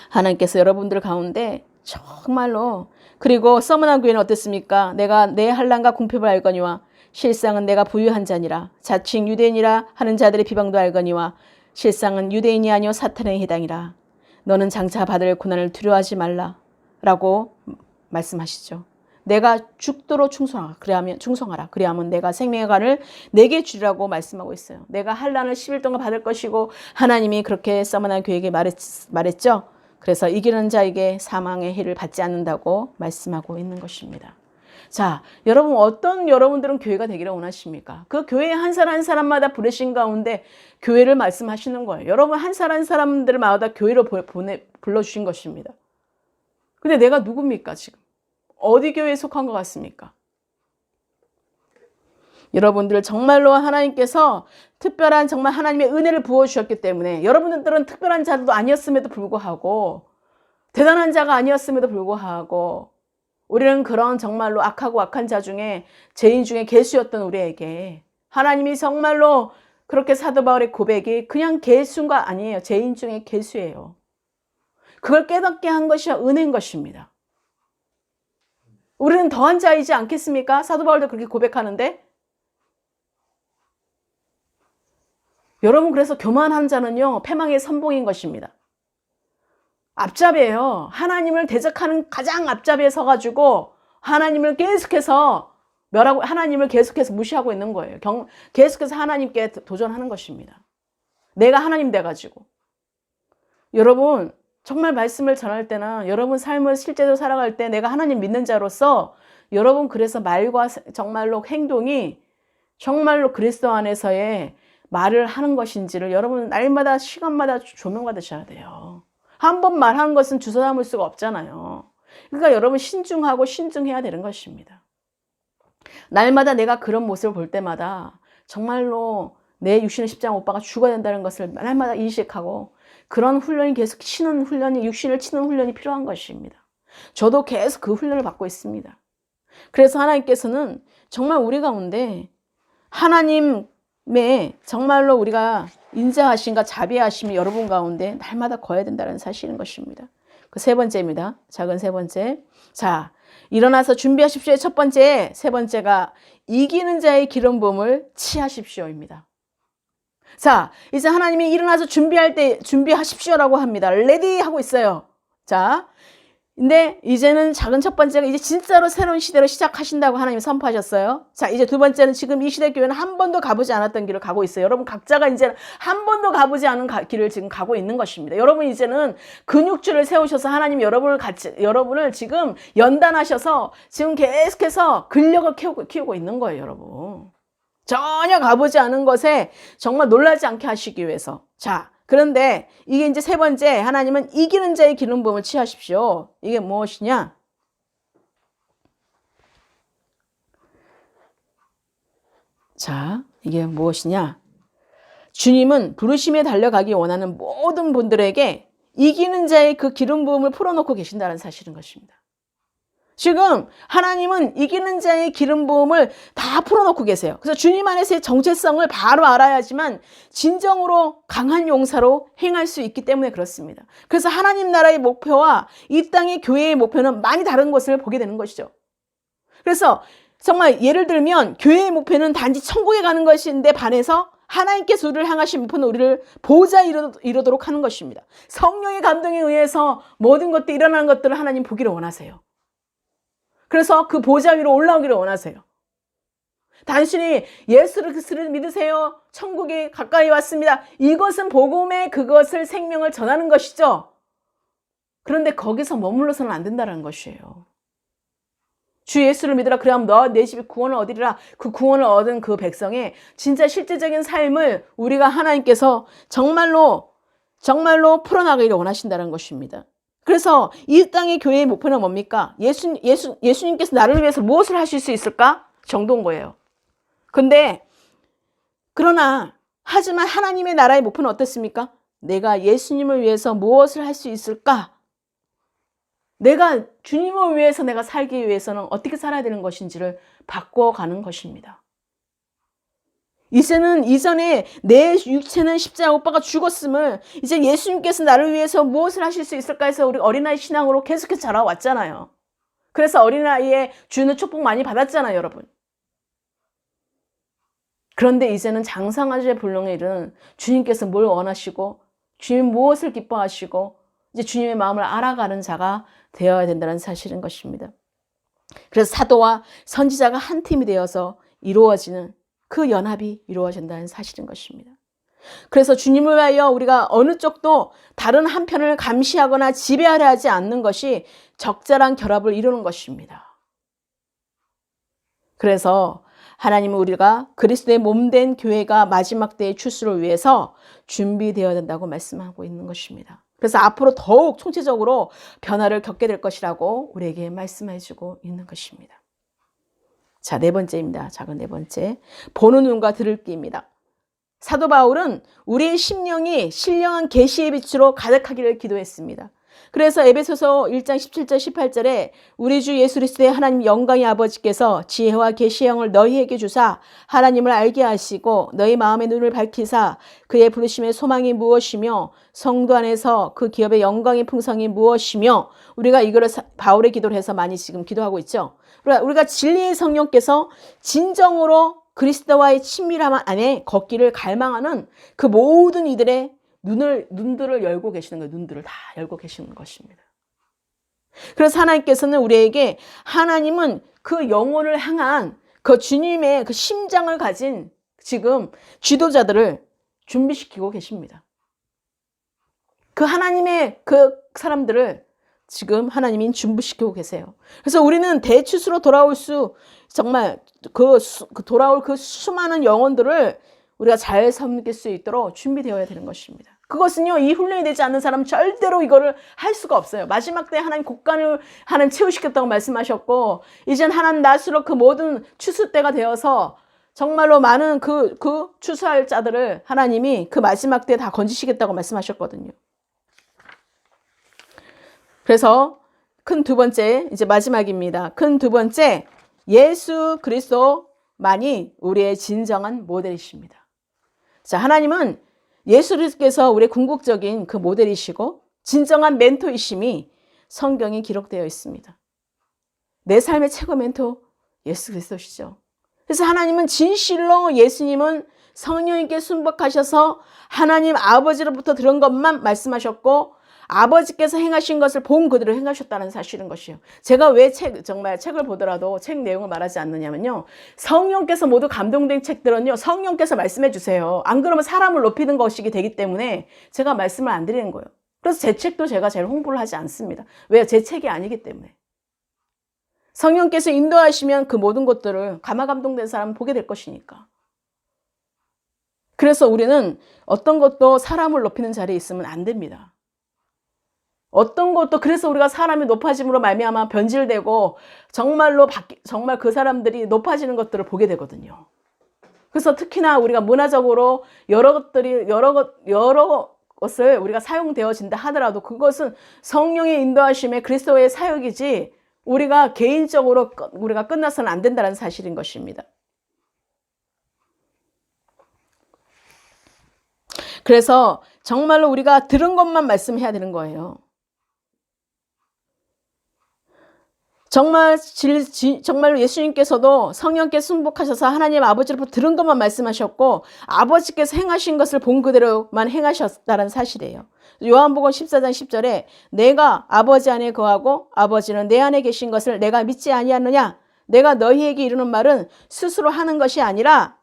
하나님께서 여러분들 가운데 정말로, 그리고 서머나 교회는 어땠습니까? 내가 내 환난과 궁핍을 알거니와 실상은 내가 부유한 자니라. 자칭 유대인이라 하는 자들의 비방도 알거니와 실상은 유대인이 아니요 사탄에 해당이라. 너는 장차 받을 고난을 두려워하지 말라 라고 말씀하시죠. 내가 죽도록 충성하라. 그리하면 내가 생명의 관을 내게 주리라고 말씀하고 있어요. 내가 환난을 10일 동안 받을 것이고 하나님이 그렇게 서머나 교회에게 말했죠. 그래서 이기는 자에게 사망의 해를 받지 않는다고 말씀하고 있는 것입니다. 자, 여러분 어떤 여러분들은 교회가 되기를 원하십니까? 그 교회 한 사람 한 사람마다 부르신 가운데 교회를 말씀하시는 거예요. 여러분 한 사람 한 사람들마다 교회로 불러주신 것입니다. 근데 내가 누굽니까 지금? 어디 교회에 속한 것 같습니까? 여러분들 정말로 하나님께서 특별한 정말 하나님의 은혜를 부어주셨기 때문에 여러분들은 특별한 자도 아니었음에도 불구하고 대단한 자가 아니었음에도 불구하고 우리는 그런 정말로 악하고 악한 자 중에 죄인 중에 개수였던 우리에게 하나님이 정말로 그렇게 사도 바울의 고백이 그냥 개수가 아니에요. 죄인 중에 개수예요. 그걸 깨닫게 한 것이 은혜인 것입니다. 우리는 더한 자이지 않겠습니까? 사도 바울도 그렇게 고백하는데 여러분 그래서 교만한 자는요 패망의 선봉인 것입니다. 앞잡이에요. 하나님을 대적하는 가장 앞잡이에 서가지고 하나님을 계속해서 멸하고 하나님을 계속해서 무시하고 있는 거예요. 계속해서 하나님께 도전하는 것입니다. 내가 하나님 돼가지고. 여러분 정말 말씀을 전할 때나 여러분 삶을 실제로 살아갈 때 내가 하나님 믿는 자로서 여러분 그래서 말과 정말로 행동이 정말로 그리스도 안에서의 말을 하는 것인지를 여러분 날마다 시간마다 조명받으셔야 돼요. 한 번 말하는 것은 주워 담을 수가 없잖아요. 그러니까 여러분 신중하고 신중해야 되는 것입니다. 날마다 내가 그런 모습을 볼 때마다 정말로 내 육신의 십자가 못 박아 죽어야 된다는 것을 날마다 인식하고 그런 훈련이 계속 치는 훈련이 육신을 치는 훈련이 필요한 것입니다. 저도 계속 그 훈련을 받고 있습니다. 그래서 하나님께서는 정말 우리 가운데 하나님의 정말로 우리가 인자하심과 자비하심이 여러분 가운데 날마다 거해야 된다는 사실인 것입니다. 그 세 번째입니다. 작은 세 번째. 자, 일어나서 준비하십시오의 첫 번째, 세 번째가 이기는 자의 기름 부음을 취하십시오입니다. 자, 이제 하나님이 일어나서 준비할 때 준비하십시오라고 합니다. 레디 하고 있어요. 자, 근데 이제는 작은 첫 번째가 이제 진짜로 새로운 시대로 시작하신다고 하나님이 선포하셨어요. 자, 이제 두 번째는 지금 이 시대 교회는 한 번도 가보지 않았던 길을 가고 있어요. 여러분 각자가 이제는 한 번도 가보지 않은 길을 지금 가고 있는 것입니다. 여러분 이제는 근육줄을 세우셔서 하나님 여러분을 지금 연단하셔서 지금 계속해서 근력을 키우고 있는 거예요, 여러분. 전혀 가보지 않은 것에 정말 놀라지 않게 하시기 위해서. 자, 그런데 이게 이제 세 번째, 하나님은 이기는 자의 기름 부음을 취하십시오. 이게 무엇이냐? 자, 이게 무엇이냐? 주님은 부르심에 달려가기 원하는 모든 분들에게 이기는 자의 그 기름 부음을 풀어놓고 계신다는 사실인 것입니다. 지금 하나님은 이기는 자의 기름 부음을 다 풀어놓고 계세요. 그래서 주님 안에서의 정체성을 바로 알아야지만 진정으로 강한 용사로 행할 수 있기 때문에 그렇습니다. 그래서 하나님 나라의 목표와 이 땅의 교회의 목표는 많이 다른 것을 보게 되는 것이죠. 그래서 정말 예를 들면 교회의 목표는 단지 천국에 가는 것인데 반해서 하나님께서 우리를 향하신 목표는 우리를 보좌에 이르도록 하는 것입니다. 성령의 감동에 의해서 모든 것들이 일어나는 것들을 하나님 보기를 원하세요. 그래서 그 보좌 위로 올라오기를 원하세요. 단순히 예수를 믿으세요. 천국이 가까이 왔습니다. 이것은 복음의 그것을 생명을 전하는 것이죠. 그런데 거기서 머물러서는 안 된다는 것이에요. 주 예수를 믿으라. 그러면 내 집이 구원을 얻으리라. 그 구원을 얻은 그 백성의 진짜 실제적인 삶을 우리가 하나님께서 정말로 풀어나가기를 원하신다는 것입니다. 그래서 이 땅의 교회의 목표는 뭡니까? 예수님께서 나를 위해서 무엇을 하실 수 있을까? 정도인 거예요. 그러나 하지만 하나님의 나라의 목표는 어떻습니까? 내가 예수님을 위해서 무엇을 할 수 있을까? 내가 주님을 위해서 내가 살기 위해서는 어떻게 살아야 되는 것인지를 바꿔가는 것입니다. 이전에 내 육체는 십자가 못 박아 죽었음을 이제 예수님께서 나를 위해서 무엇을 하실 수 있을까 해서 우리 어린아이 신앙으로 계속해서 자라왔잖아요. 그래서 어린아이의 주는 축복 많이 받았잖아요, 여러분. 그런데 이제는 장성하시의 불능에 이르는 주님께서 뭘 원하시고 주님 무엇을 기뻐하시고 이제 주님의 마음을 알아가는 자가 되어야 된다는 사실인 것입니다. 그래서 사도와 선지자가 한 팀이 되어서 이루어지는 그 연합이 이루어진다는 사실인 것입니다. 그래서 주님을 위하여 우리가 어느 쪽도 다른 한편을 감시하거나 지배하려 하지 않는 것이 적절한 결합을 이루는 것입니다. 그래서 하나님은 우리가 그리스도의 몸된 교회가 마지막 때의 출수를 위해서 준비되어야 된다고 말씀하고 있는 것입니다. 그래서 앞으로 더욱 총체적으로 변화를 겪게 될 것이라고 우리에게 말씀해 주고 있는 것입니다. 자, 네 번째입니다. 작은 네 번째. 보는 눈과 들을 귀입니다. 사도 바울은 우리의 심령이 신령한 계시의 빛으로 가득하기를 기도했습니다. 그래서 에베소서 1장 17절 18절에 우리 주 예수 그리스도의 하나님 영광의 아버지께서 지혜와 계시의 영을 너희에게 주사 하나님을 알게 하시고 너희 마음의 눈을 밝히사 그의 부르심의 소망이 무엇이며 성도 안에서 그 기업의 영광의 풍성이 무엇이며 우리가 이거를 바울의 기도를 해서 많이 지금 기도하고 있죠. 우리가 진리의 성령께서 진정으로 그리스도와의 친밀함 안에 걷기를 갈망하는 그 모든 이들의 눈들을 열고 계시는 거예요. 눈들을 다 열고 계시는 것입니다. 그래서 하나님께서는 우리에게 하나님은 그 영혼을 향한 그 주님의 그 심장을 가진 지금 지도자들을 준비시키고 계십니다. 그 하나님의 그 사람들을 지금 하나님이 준비시키고 계세요. 그래서 우리는 대추수로 돌아올 정말 돌아올 그 수많은 영혼들을 우리가 잘 섬길 수 있도록 준비되어야 되는 것입니다. 그것은요, 이 훈련이 되지 않는 사람은 절대로 이거를 할 수가 없어요. 마지막 때 하나님 곡간을 하나님 채우시겠다고 말씀하셨고, 이젠 하나님 낫으로 그 모든 추수 때가 되어서 정말로 많은 그 추수할 자들을 하나님이 그 마지막 때 다 건지시겠다고 말씀하셨거든요. 그래서 큰 두 번째, 이제 마지막입니다. 큰 두 번째, 예수 그리스도만이 우리의 진정한 모델이십니다. 자, 하나님은 예수 그리스도께서 우리의 궁극적인 그 모델이시고 진정한 멘토이심이 성경에 기록되어 있습니다. 내 삶의 최고 멘토 예수 그리스도시죠. 그래서 하나님은 진실로 예수님은 성령님께 순복하셔서 하나님 아버지로부터 들은 것만 말씀하셨고 아버지께서 행하신 것을 본 그대로 행하셨다는 사실인 것이에요. 제가 왜 정말 책을 보더라도 책 내용을 말하지 않느냐면요. 성령께서 모두 감동된 책들은요. 성령께서 말씀해 주세요. 안 그러면 사람을 높이는 것이기 되기 때문에 제가 말씀을 안 드리는 거예요. 그래서 제 책도 제가 제일 홍보를 하지 않습니다. 왜요? 제 책이 아니기 때문에. 성령께서 인도하시면 그 모든 것들을 감화감동된 사람은 보게 될 것이니까. 그래서 우리는 어떤 것도 사람을 높이는 자리에 있으면 안 됩니다. 어떤 것도 그래서 우리가 사람이 높아짐으로 말미암아 변질되고 정말 그 사람들이 높아지는 것들을 보게 되거든요. 그래서 특히나 우리가 문화적으로 여러 것을 우리가 사용되어진다 하더라도 그것은 성령의 인도하심에 그리스도의 사역이지 우리가 개인적으로 우리가 끝나서는 안 된다는 사실인 것입니다. 그래서 정말로 우리가 들은 것만 말씀해야 되는 거예요. 정말로 예수님께서도 성령께 순복하셔서 하나님 아버지로부터 들은 것만 말씀하셨고 아버지께서 행하신 것을 본 그대로만 행하셨다는 사실이에요. 요한복음 14장 10절에 내가 아버지 안에 거하고 아버지는 내 안에 계신 것을 내가 믿지 아니하느냐? 내가 너희에게 이르는 말은 스스로 하는 것이 아니라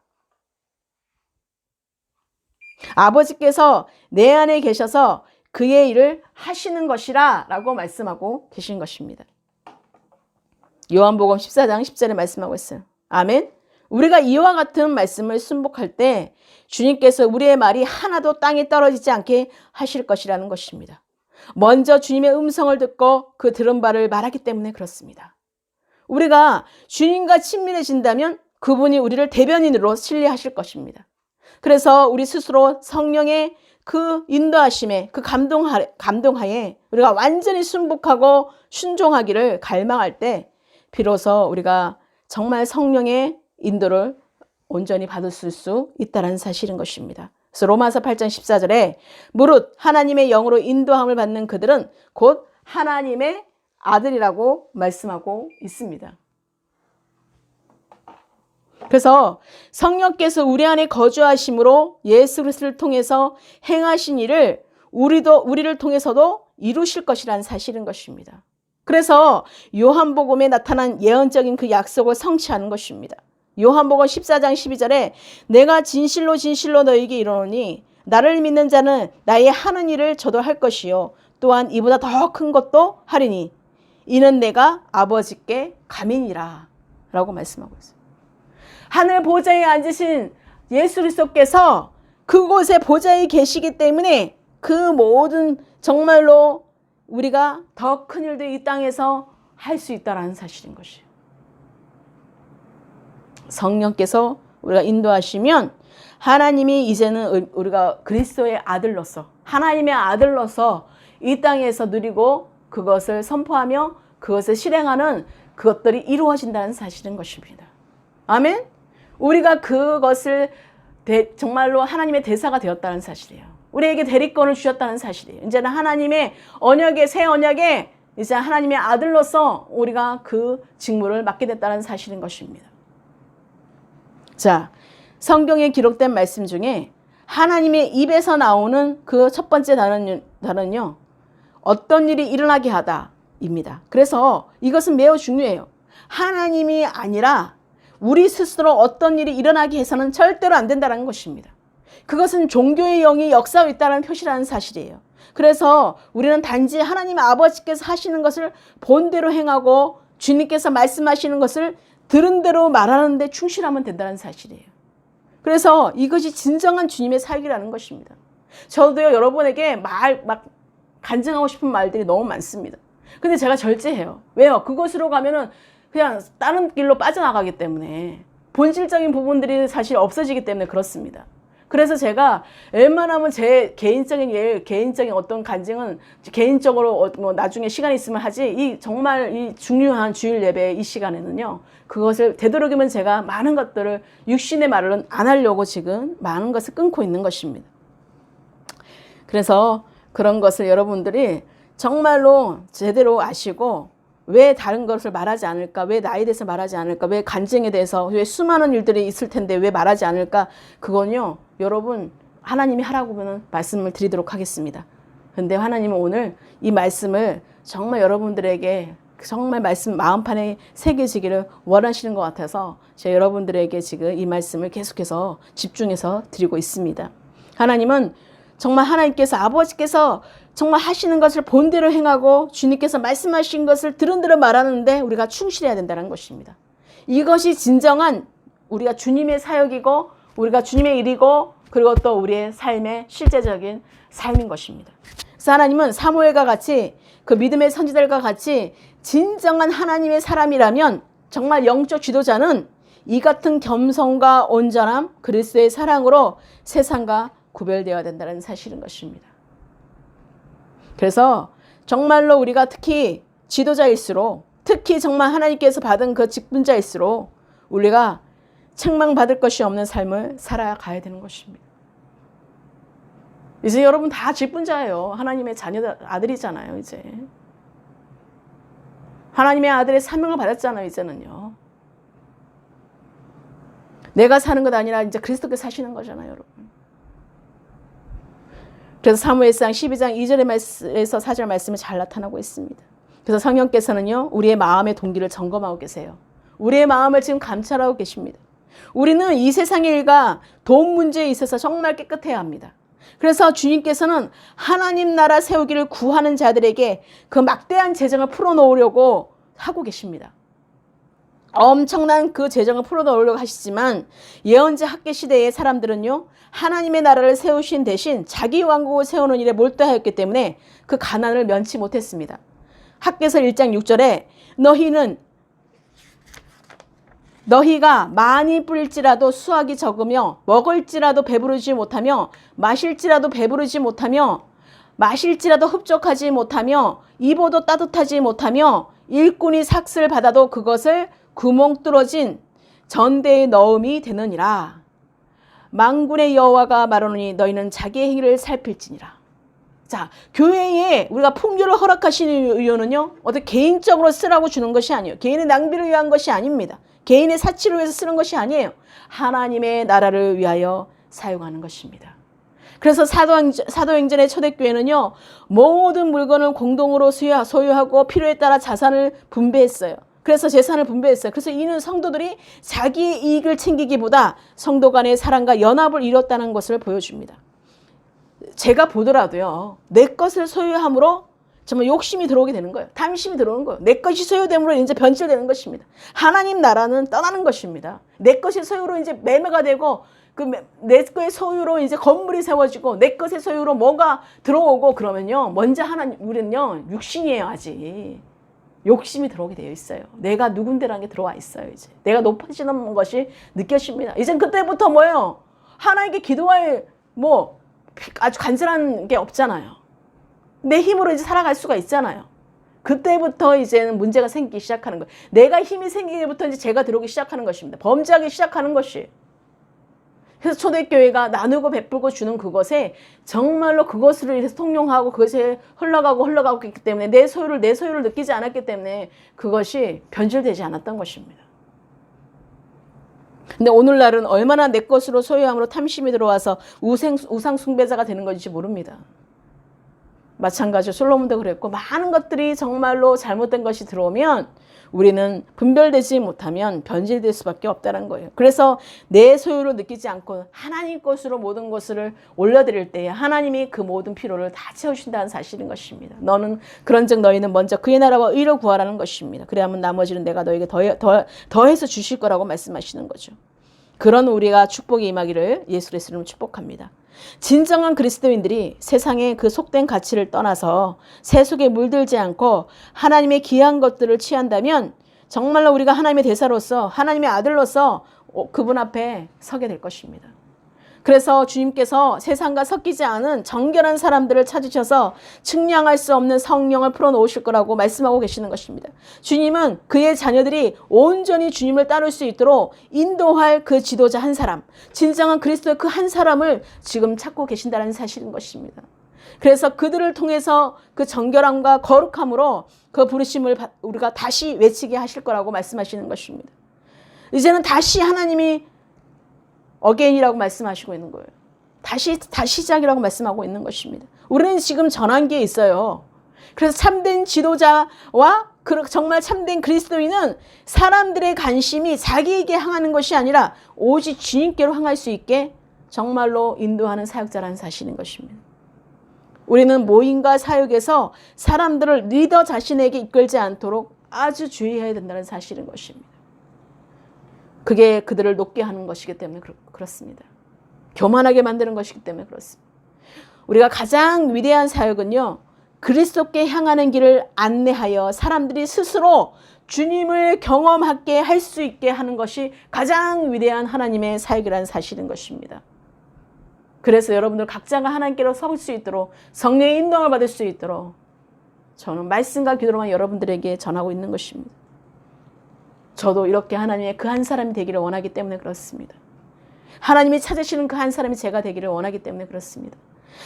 아버지께서 내 안에 계셔서 그의 일을 하시는 것이라 라고 말씀하고 계신 것입니다. 요한복음 14장 10절에 말씀하고 있어요. 아멘. 우리가 이와 같은 말씀을 순복할 때 주님께서 우리의 말이 하나도 땅에 떨어지지 않게 하실 것이라는 것입니다. 먼저 주님의 음성을 듣고 그 들은 바를 말하기 때문에 그렇습니다. 우리가 주님과 친밀해진다면 그분이 우리를 대변인으로 신뢰하실 것입니다. 그래서 우리 스스로 성령의 그 인도하심에 그 감동하에 우리가 완전히 순복하고 순종하기를 갈망할 때 비로소 우리가 정말 성령의 인도를 온전히 받을 수 있다는 사실인 것입니다. 그래서 로마서 8장 14절에 무릇 하나님의 영으로 인도함을 받는 그들은 곧 하나님의 아들이라고 말씀하고 있습니다. 그래서 성령께서 우리 안에 거주하심으로 예수 그리스도를 통해서 행하신 일을 우리를 통해서도 이루실 것이라는 사실인 것입니다. 그래서 요한복음에 나타난 예언적인 그 약속을 성취하는 것입니다. 요한복음 14장 12절에 내가 진실로 진실로 너희에게 이르노니 나를 믿는 자는 나의 하는 일을 저도 할 것이요 또한 이보다 더 큰 것도 하리니 이는 내가 아버지께 감이니라 라고 말씀하고 있어요. 하늘 보좌에 앉으신 예수 그리스도께서 그곳에 보좌에 계시기 때문에 그 모든 정말로 우리가 더 큰 일도 이 땅에서 할 수 있다는 사실인 것이에요. 성령께서 우리가 인도하시면 하나님이 이제는 우리가 그리스도의 아들로서 하나님의 아들로서 이 땅에서 누리고 그것을 선포하며 그것을 실행하는 그것들이 이루어진다는 사실인 것입니다. 아멘? 우리가 그것을 정말로 하나님의 대사가 되었다는 사실이에요. 우리에게 대리권을 주셨다는 사실이에요. 이제는 하나님의 언약의 새 언약에 이제 하나님의 아들로서 우리가 그 직무를 맡게 됐다는 사실인 것입니다. 자, 성경에 기록된 말씀 중에 하나님의 입에서 나오는 그 첫 번째 단어는요. 어떤 일이 일어나게 하다입니다. 그래서 이것은 매우 중요해요. 하나님이 아니라 우리 스스로 어떤 일이 일어나게 해서는 절대로 안 된다는 것입니다. 그것은 종교의 영이 역사하고 있다는 표시라는 사실이에요. 그래서 우리는 단지 하나님 아버지께서 하시는 것을 본대로 행하고 주님께서 말씀하시는 것을 들은 대로 말하는 데 충실하면 된다는 사실이에요. 그래서 이것이 진정한 주님의 사역이라는 것입니다. 저도요, 여러분에게 막 간증하고 싶은 말들이 너무 많습니다. 근데 제가 절제해요. 왜요? 그것으로 가면은 그냥 다른 길로 빠져나가기 때문에 본질적인 부분들이 사실 없어지기 때문에 그렇습니다. 그래서 제가 웬만하면 제 개인적인 어떤 간증은 개인적으로 나중에 시간이 있으면 하지, 정말 이 중요한 주일 예배 이 시간에는요, 그것을 되도록이면 제가 많은 것들을 육신의 말로는 안 하려고 지금 많은 것을 끊고 있는 것입니다. 그래서 그런 것을 여러분들이 정말로 제대로 아시고 왜 다른 것을 말하지 않을까? 왜 나에 대해서 말하지 않을까? 왜 간증에 대해서, 왜 수많은 일들이 있을 텐데 왜 말하지 않을까? 그건요, 여러분, 하나님이 하라고 하면 말씀을 드리도록 하겠습니다. 근데 하나님은 오늘 이 말씀을 정말 여러분들에게 정말 말씀 마음판에 새겨지기를 원하시는 것 같아서 제가 여러분들에게 지금 이 말씀을 계속해서 집중해서 드리고 있습니다. 하나님은 정말 하나님께서 아버지께서 정말 하시는 것을 본대로 행하고 주님께서 말씀하신 것을 들은 대로 말하는데 우리가 충실해야 된다는 것입니다. 이것이 진정한 우리가 주님의 사역이고 우리가 주님의 일이고 그리고 또 우리의 삶의 실제적인 삶인 것입니다. 그래서 하나님은 사무엘과 같이 그 믿음의 선지자들과 같이 진정한 하나님의 사람이라면 정말 영적 지도자는 이 같은 겸손과 온전함, 그리스도의 사랑으로 세상과 구별되어야 된다는 사실인 것입니다. 그래서 정말로 우리가 특히 지도자일수록, 특히 정말 하나님께서 받은 그 직분자일수록 우리가 책망받을 것이 없는 삶을 살아가야 되는 것입니다. 이제 여러분 다 직분자예요. 하나님의 아들이잖아요, 이제. 하나님의 아들의 사명을 받았잖아요, 이제는요. 내가 사는 것 아니라 이제 그리스도께서 사시는 거잖아요, 여러분. 그래서 사무엘상 12장 2절에서 4절 말씀이 잘 나타나고 있습니다. 그래서 성령께서는요, 우리의 마음의 동기를 점검하고 계세요. 우리의 마음을 지금 감찰하고 계십니다. 우리는 이 세상의 일과 돈 문제에 있어서 정말 깨끗해야 합니다. 그래서 주님께서는 하나님 나라 세우기를 구하는 자들에게 그 막대한 재정을 풀어놓으려고 하고 계십니다. 엄청난 그 재정을 풀어놓으려고 하시지만 예언자 학계 시대의 사람들은요, 하나님의 나라를 세우신 대신 자기 왕국을 세우는 일에 몰두하였기 때문에 그 가난을 면치 못했습니다. 학계서 1장 6절에 너희가 많이 뿌릴지라도 수확이 적으며 먹을지라도 배부르지 못하며 마실지라도 배부르지 못하며 마실지라도 흡족하지 못하며 입어도 따뜻하지 못하며 일꾼이 삭슬 받아도 그것을 구멍 뚫어진 전대에 넣음이 되느니라. 만군의 여호와가 말하노니 너희는 자기의 행위를 살필지니라. 자, 교회에 우리가 풍요를 허락하시는 이유는요, 어떻게 개인적으로 쓰라고 주는 것이 아니에요. 개인의 낭비를 위한 것이 아닙니다. 개인의 사치를 위해서 쓰는 것이 아니에요. 하나님의 나라를 위하여 사용하는 것입니다. 그래서 사도행전의 초대교회는요, 모든 물건을 공동으로 소유하고 필요에 따라 자산을 분배했어요. 그래서 재산을 분배했어요. 그래서 이는 성도들이 자기의 이익을 챙기기보다 성도 간의 사랑과 연합을 이뤘다는 것을 보여줍니다. 제가 보더라도요, 내 것을 소유함으로 정말 욕심이 들어오게 되는 거예요. 탐심이 들어오는 거예요. 내 것이 소유됨으로 이제 변질되는 것입니다. 하나님 나라는 떠나는 것입니다. 내 것이 소유로 이제 매매가 되고, 내 것의 소유로 이제 건물이 세워지고, 내 것의 소유로 뭐가 들어오고 그러면요, 먼저 우리는요, 육신이에요, 아직. 욕심이 들어오게 되어 있어요. 내가 누군데라는 게 들어와 있어요, 이제. 내가 높아지는 것이 느껴집니다. 이젠 그때부터 뭐예요? 하나님께 기도할 아주 간절한 게 없잖아요. 내 힘으로 이제 살아갈 수가 있잖아요. 그때부터 이제는 문제가 생기기 시작하는 거예요. 내가 힘이 생기기부터 이제 죄가 들어오기 시작하는 것입니다. 범죄하기 시작하는 것이. 그래서 초대교회가 나누고 베풀고 주는 그것에 정말로 그것을 위해서 통용하고 그것에 흘러가고 있기 때문에 내 소유를 느끼지 않았기 때문에 그것이 변질되지 않았던 것입니다. 근데 오늘날은 얼마나 내 것으로 소유함으로 탐심이 들어와서 우상 숭배자가 되는 건지 모릅니다. 마찬가지로 솔로몬도 그랬고, 많은 것들이 정말로 잘못된 것이 들어오면 우리는 분별되지 못하면 변질될 수밖에 없다는 거예요. 그래서 내 소유로 느끼지 않고 하나님 것으로 모든 것을 올려드릴 때에 하나님이 그 모든 필요를 다 채우신다는 사실인 것입니다. 그런즉 너희는 먼저 그의 나라와 의를 구하라는 것입니다. 그래야만 나머지는 내가 너에게 더해서 주실 거라고 말씀하시는 거죠. 그런 우리가 축복이 임하기를 예수 그리스도의 이름으로 축복합니다. 진정한 그리스도인들이 세상의 그 속된 가치를 떠나서 세속에 물들지 않고 하나님의 귀한 것들을 취한다면 정말로 우리가 하나님의 대사로서, 하나님의 아들로서 그분 앞에 서게 될 것입니다. 그래서 주님께서 세상과 섞이지 않은 정결한 사람들을 찾으셔서 측량할 수 없는 성령을 풀어놓으실 거라고 말씀하고 계시는 것입니다. 주님은 그의 자녀들이 온전히 주님을 따를 수 있도록 인도할 그 지도자 한 사람, 진정한 그리스도의 그 한 사람을 지금 찾고 계신다는 사실인 것입니다. 그래서 그들을 통해서 그 정결함과 거룩함으로 그 부르심을 우리가 다시 외치게 하실 거라고 말씀하시는 것입니다. 이제는 다시 하나님이 어게인이라고 말씀하시고 있는 거예요. 다시 시작이라고 말씀하고 있는 것입니다. 우리는 지금 전환기에 있어요. 그래서 참된 지도자와 정말 참된 그리스도인은 사람들의 관심이 자기에게 향하는 것이 아니라 오직 주님께로 향할 수 있게 정말로 인도하는 사역자라는 사실인 것입니다. 우리는 모임과 사역에서 사람들을 리더 자신에게 이끌지 않도록 아주 주의해야 된다는 사실인 것입니다. 그게 그들을 높게 하는 것이기 때문에 그렇습니다. 교만하게 만드는 것이기 때문에 그렇습니다. 우리가 가장 위대한 사역은요, 그리스도께 향하는 길을 안내하여 사람들이 스스로 주님을 경험하게 할 수 있게 하는 것이 가장 위대한 하나님의 사역이라는 사실인 것입니다. 그래서 여러분들 각자가 하나님께로 설 수 있도록, 성령의 인도를 받을 수 있도록 저는 말씀과 기도로만 여러분들에게 전하고 있는 것입니다. 저도 이렇게 하나님의 그 한 사람이 되기를 원하기 때문에 그렇습니다. 하나님이 찾으시는 그 한 사람이 제가 되기를 원하기 때문에 그렇습니다.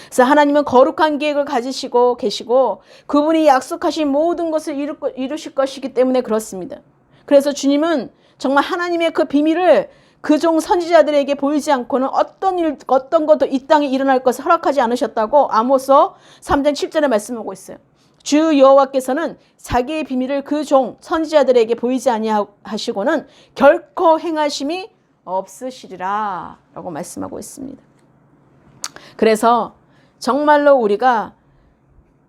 그래서 하나님은 거룩한 계획을 가지시고 계시고 그분이 약속하신 모든 것을 이루실 것이기 때문에 그렇습니다. 그래서 주님은 정말 하나님의 그 비밀을 그종 선지자들에게 보이지 않고는 어떤 것도 이 땅에 일어날 것을 허락하지 않으셨다고 아모스 3장 7절에 말씀하고 있어요. 주 여호와께서는 자기의 비밀을 그 종 선지자들에게 보이지 아니하시고는 결코 행하심이 없으시리라 라고 말씀하고 있습니다. 그래서 정말로 우리가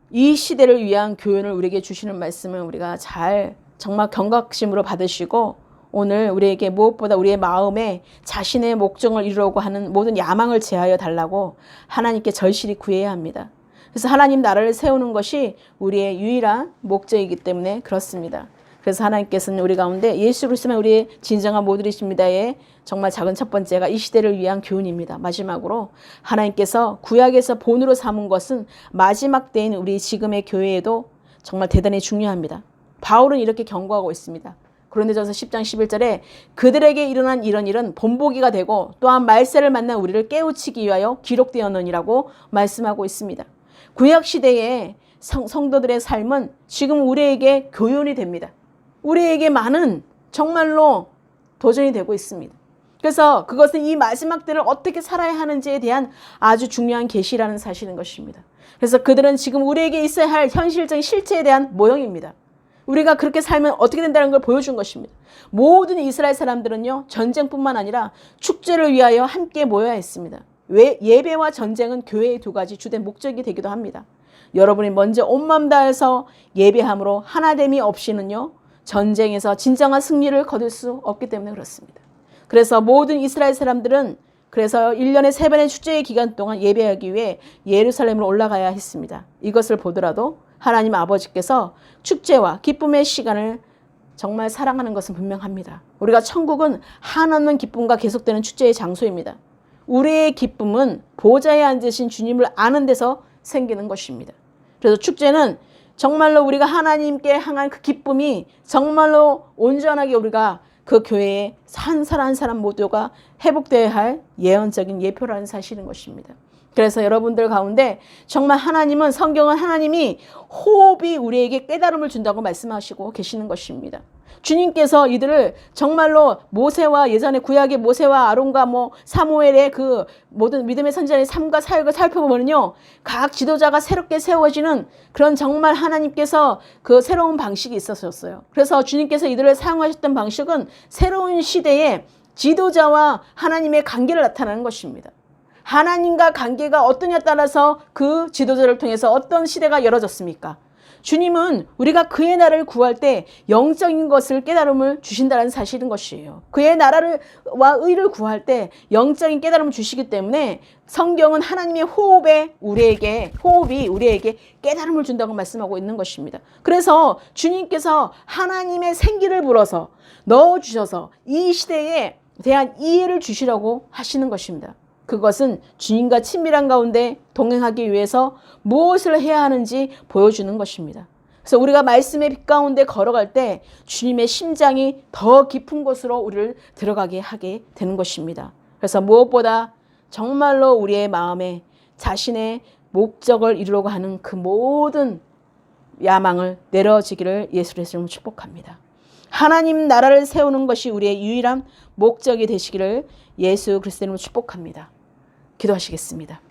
이 시대를 위한 교훈을 우리에게 주시는 말씀을 우리가 잘 정말 경각심으로 받으시고 오늘 우리에게 무엇보다 우리의 마음에 자신의 목적을 이루려고 하는 모든 야망을 제하여 달라고 하나님께 절실히 구해야 합니다. 그래서 하나님 나라를 세우는 것이 우리의 유일한 목적이기 때문에 그렇습니다. 그래서 하나님께서는 우리 가운데 예수 그리스도만 우리의 진정한 모델이십니다의 정말 작은 첫 번째가 이 시대를 위한 교훈입니다. 마지막으로 하나님께서 구약에서 본으로 삼은 것은 마지막 때인 우리 지금의 교회에도 정말 대단히 중요합니다. 바울은 이렇게 경고하고 있습니다. 고린도전서 10장 11절에 그들에게 일어난 이런 일은 본보기가 되고 또한 말세를 만난 우리를 깨우치기 위하여 기록되었느니라고 말씀하고 있습니다. 구약시대의 성도들의 삶은 지금 우리에게 교훈이 됩니다. 우리에게 많은 정말로 도전이 되고 있습니다. 그래서 그것은 이 마지막 때를 어떻게 살아야 하는지에 대한 아주 중요한 계시라는 사실인 것입니다. 그래서 그들은 지금 우리에게 있어야 할 현실적인 실체에 대한 모형입니다. 우리가 그렇게 살면 어떻게 된다는 걸 보여준 것입니다. 모든 이스라엘 사람들은요, 전쟁뿐만 아니라 축제를 위하여 함께 모여야 했습니다. 왜? 예배와 전쟁은 교회의 두 가지 주된 목적이 되기도 합니다. 여러분이 먼저 온 마음 다해서 예배함으로 하나됨이 없이는요, 전쟁에서 진정한 승리를 거둘 수 없기 때문에 그렇습니다. 그래서 모든 이스라엘 사람들은 그래서 1년에 3번의 축제의 기간 동안 예배하기 위해 예루살렘으로 올라가야 했습니다. 이것을 보더라도 하나님 아버지께서 축제와 기쁨의 시간을 정말 사랑하는 것은 분명합니다. 우리가 천국은 한없는 기쁨과 계속되는 축제의 장소입니다. 우리의 기쁨은 보좌에 앉으신 주님을 아는 데서 생기는 것입니다. 그래서 축제는 정말로 우리가 하나님께 향한 그 기쁨이 정말로 온전하게 우리가 그 교회에 한 사람 한 사람 모두가 회복되어야 할 예언적인 예표라는 사실인 것입니다. 그래서 여러분들 가운데 정말 하나님은, 성경은 하나님이 호흡이 우리에게 깨달음을 준다고 말씀하시고 계시는 것입니다. 주님께서 이들을 정말로 모세와 예전에 구약의 모세와 아론과 사무엘의 그 모든 믿음의 선지자의 삶과 사역을 살펴보면요, 각 지도자가 새롭게 세워지는 그런 정말 하나님께서 그 새로운 방식이 있었어요. 그래서 주님께서 이들을 사용하셨던 방식은 새로운 시대에 지도자와 하나님의 관계를 나타내는 것입니다. 하나님과 관계가 어떠냐에 따라서 그 지도자를 통해서 어떤 시대가 열어졌습니까? 주님은 우리가 그의 나라를 구할 때 영적인 것을 깨달음을 주신다는 사실인 것이에요. 그의 나라와 의를 구할 때 영적인 깨달음을 주시기 때문에 성경은 하나님의 호흡이 우리에게 깨달음을 준다고 말씀하고 있는 것입니다. 그래서 주님께서 하나님의 생기를 불어서 넣어주셔서 이 시대에 대한 이해를 주시라고 하시는 것입니다. 그것은 주님과 친밀한 가운데 동행하기 위해서 무엇을 해야 하는지 보여주는 것입니다. 그래서 우리가 말씀의 빛 가운데 걸어갈 때 주님의 심장이 더 깊은 곳으로 우리를 들어가게 하게 되는 것입니다. 그래서 무엇보다 정말로 우리의 마음에 자신의 목적을 이루려고 하는 그 모든 야망을 내려지기를 예수의 이름으로 축복합니다. 하나님 나라를 세우는 것이 우리의 유일한 목적이 되시기를 예수 그리스도의 이름으로 축복합니다. 기도하시겠습니다.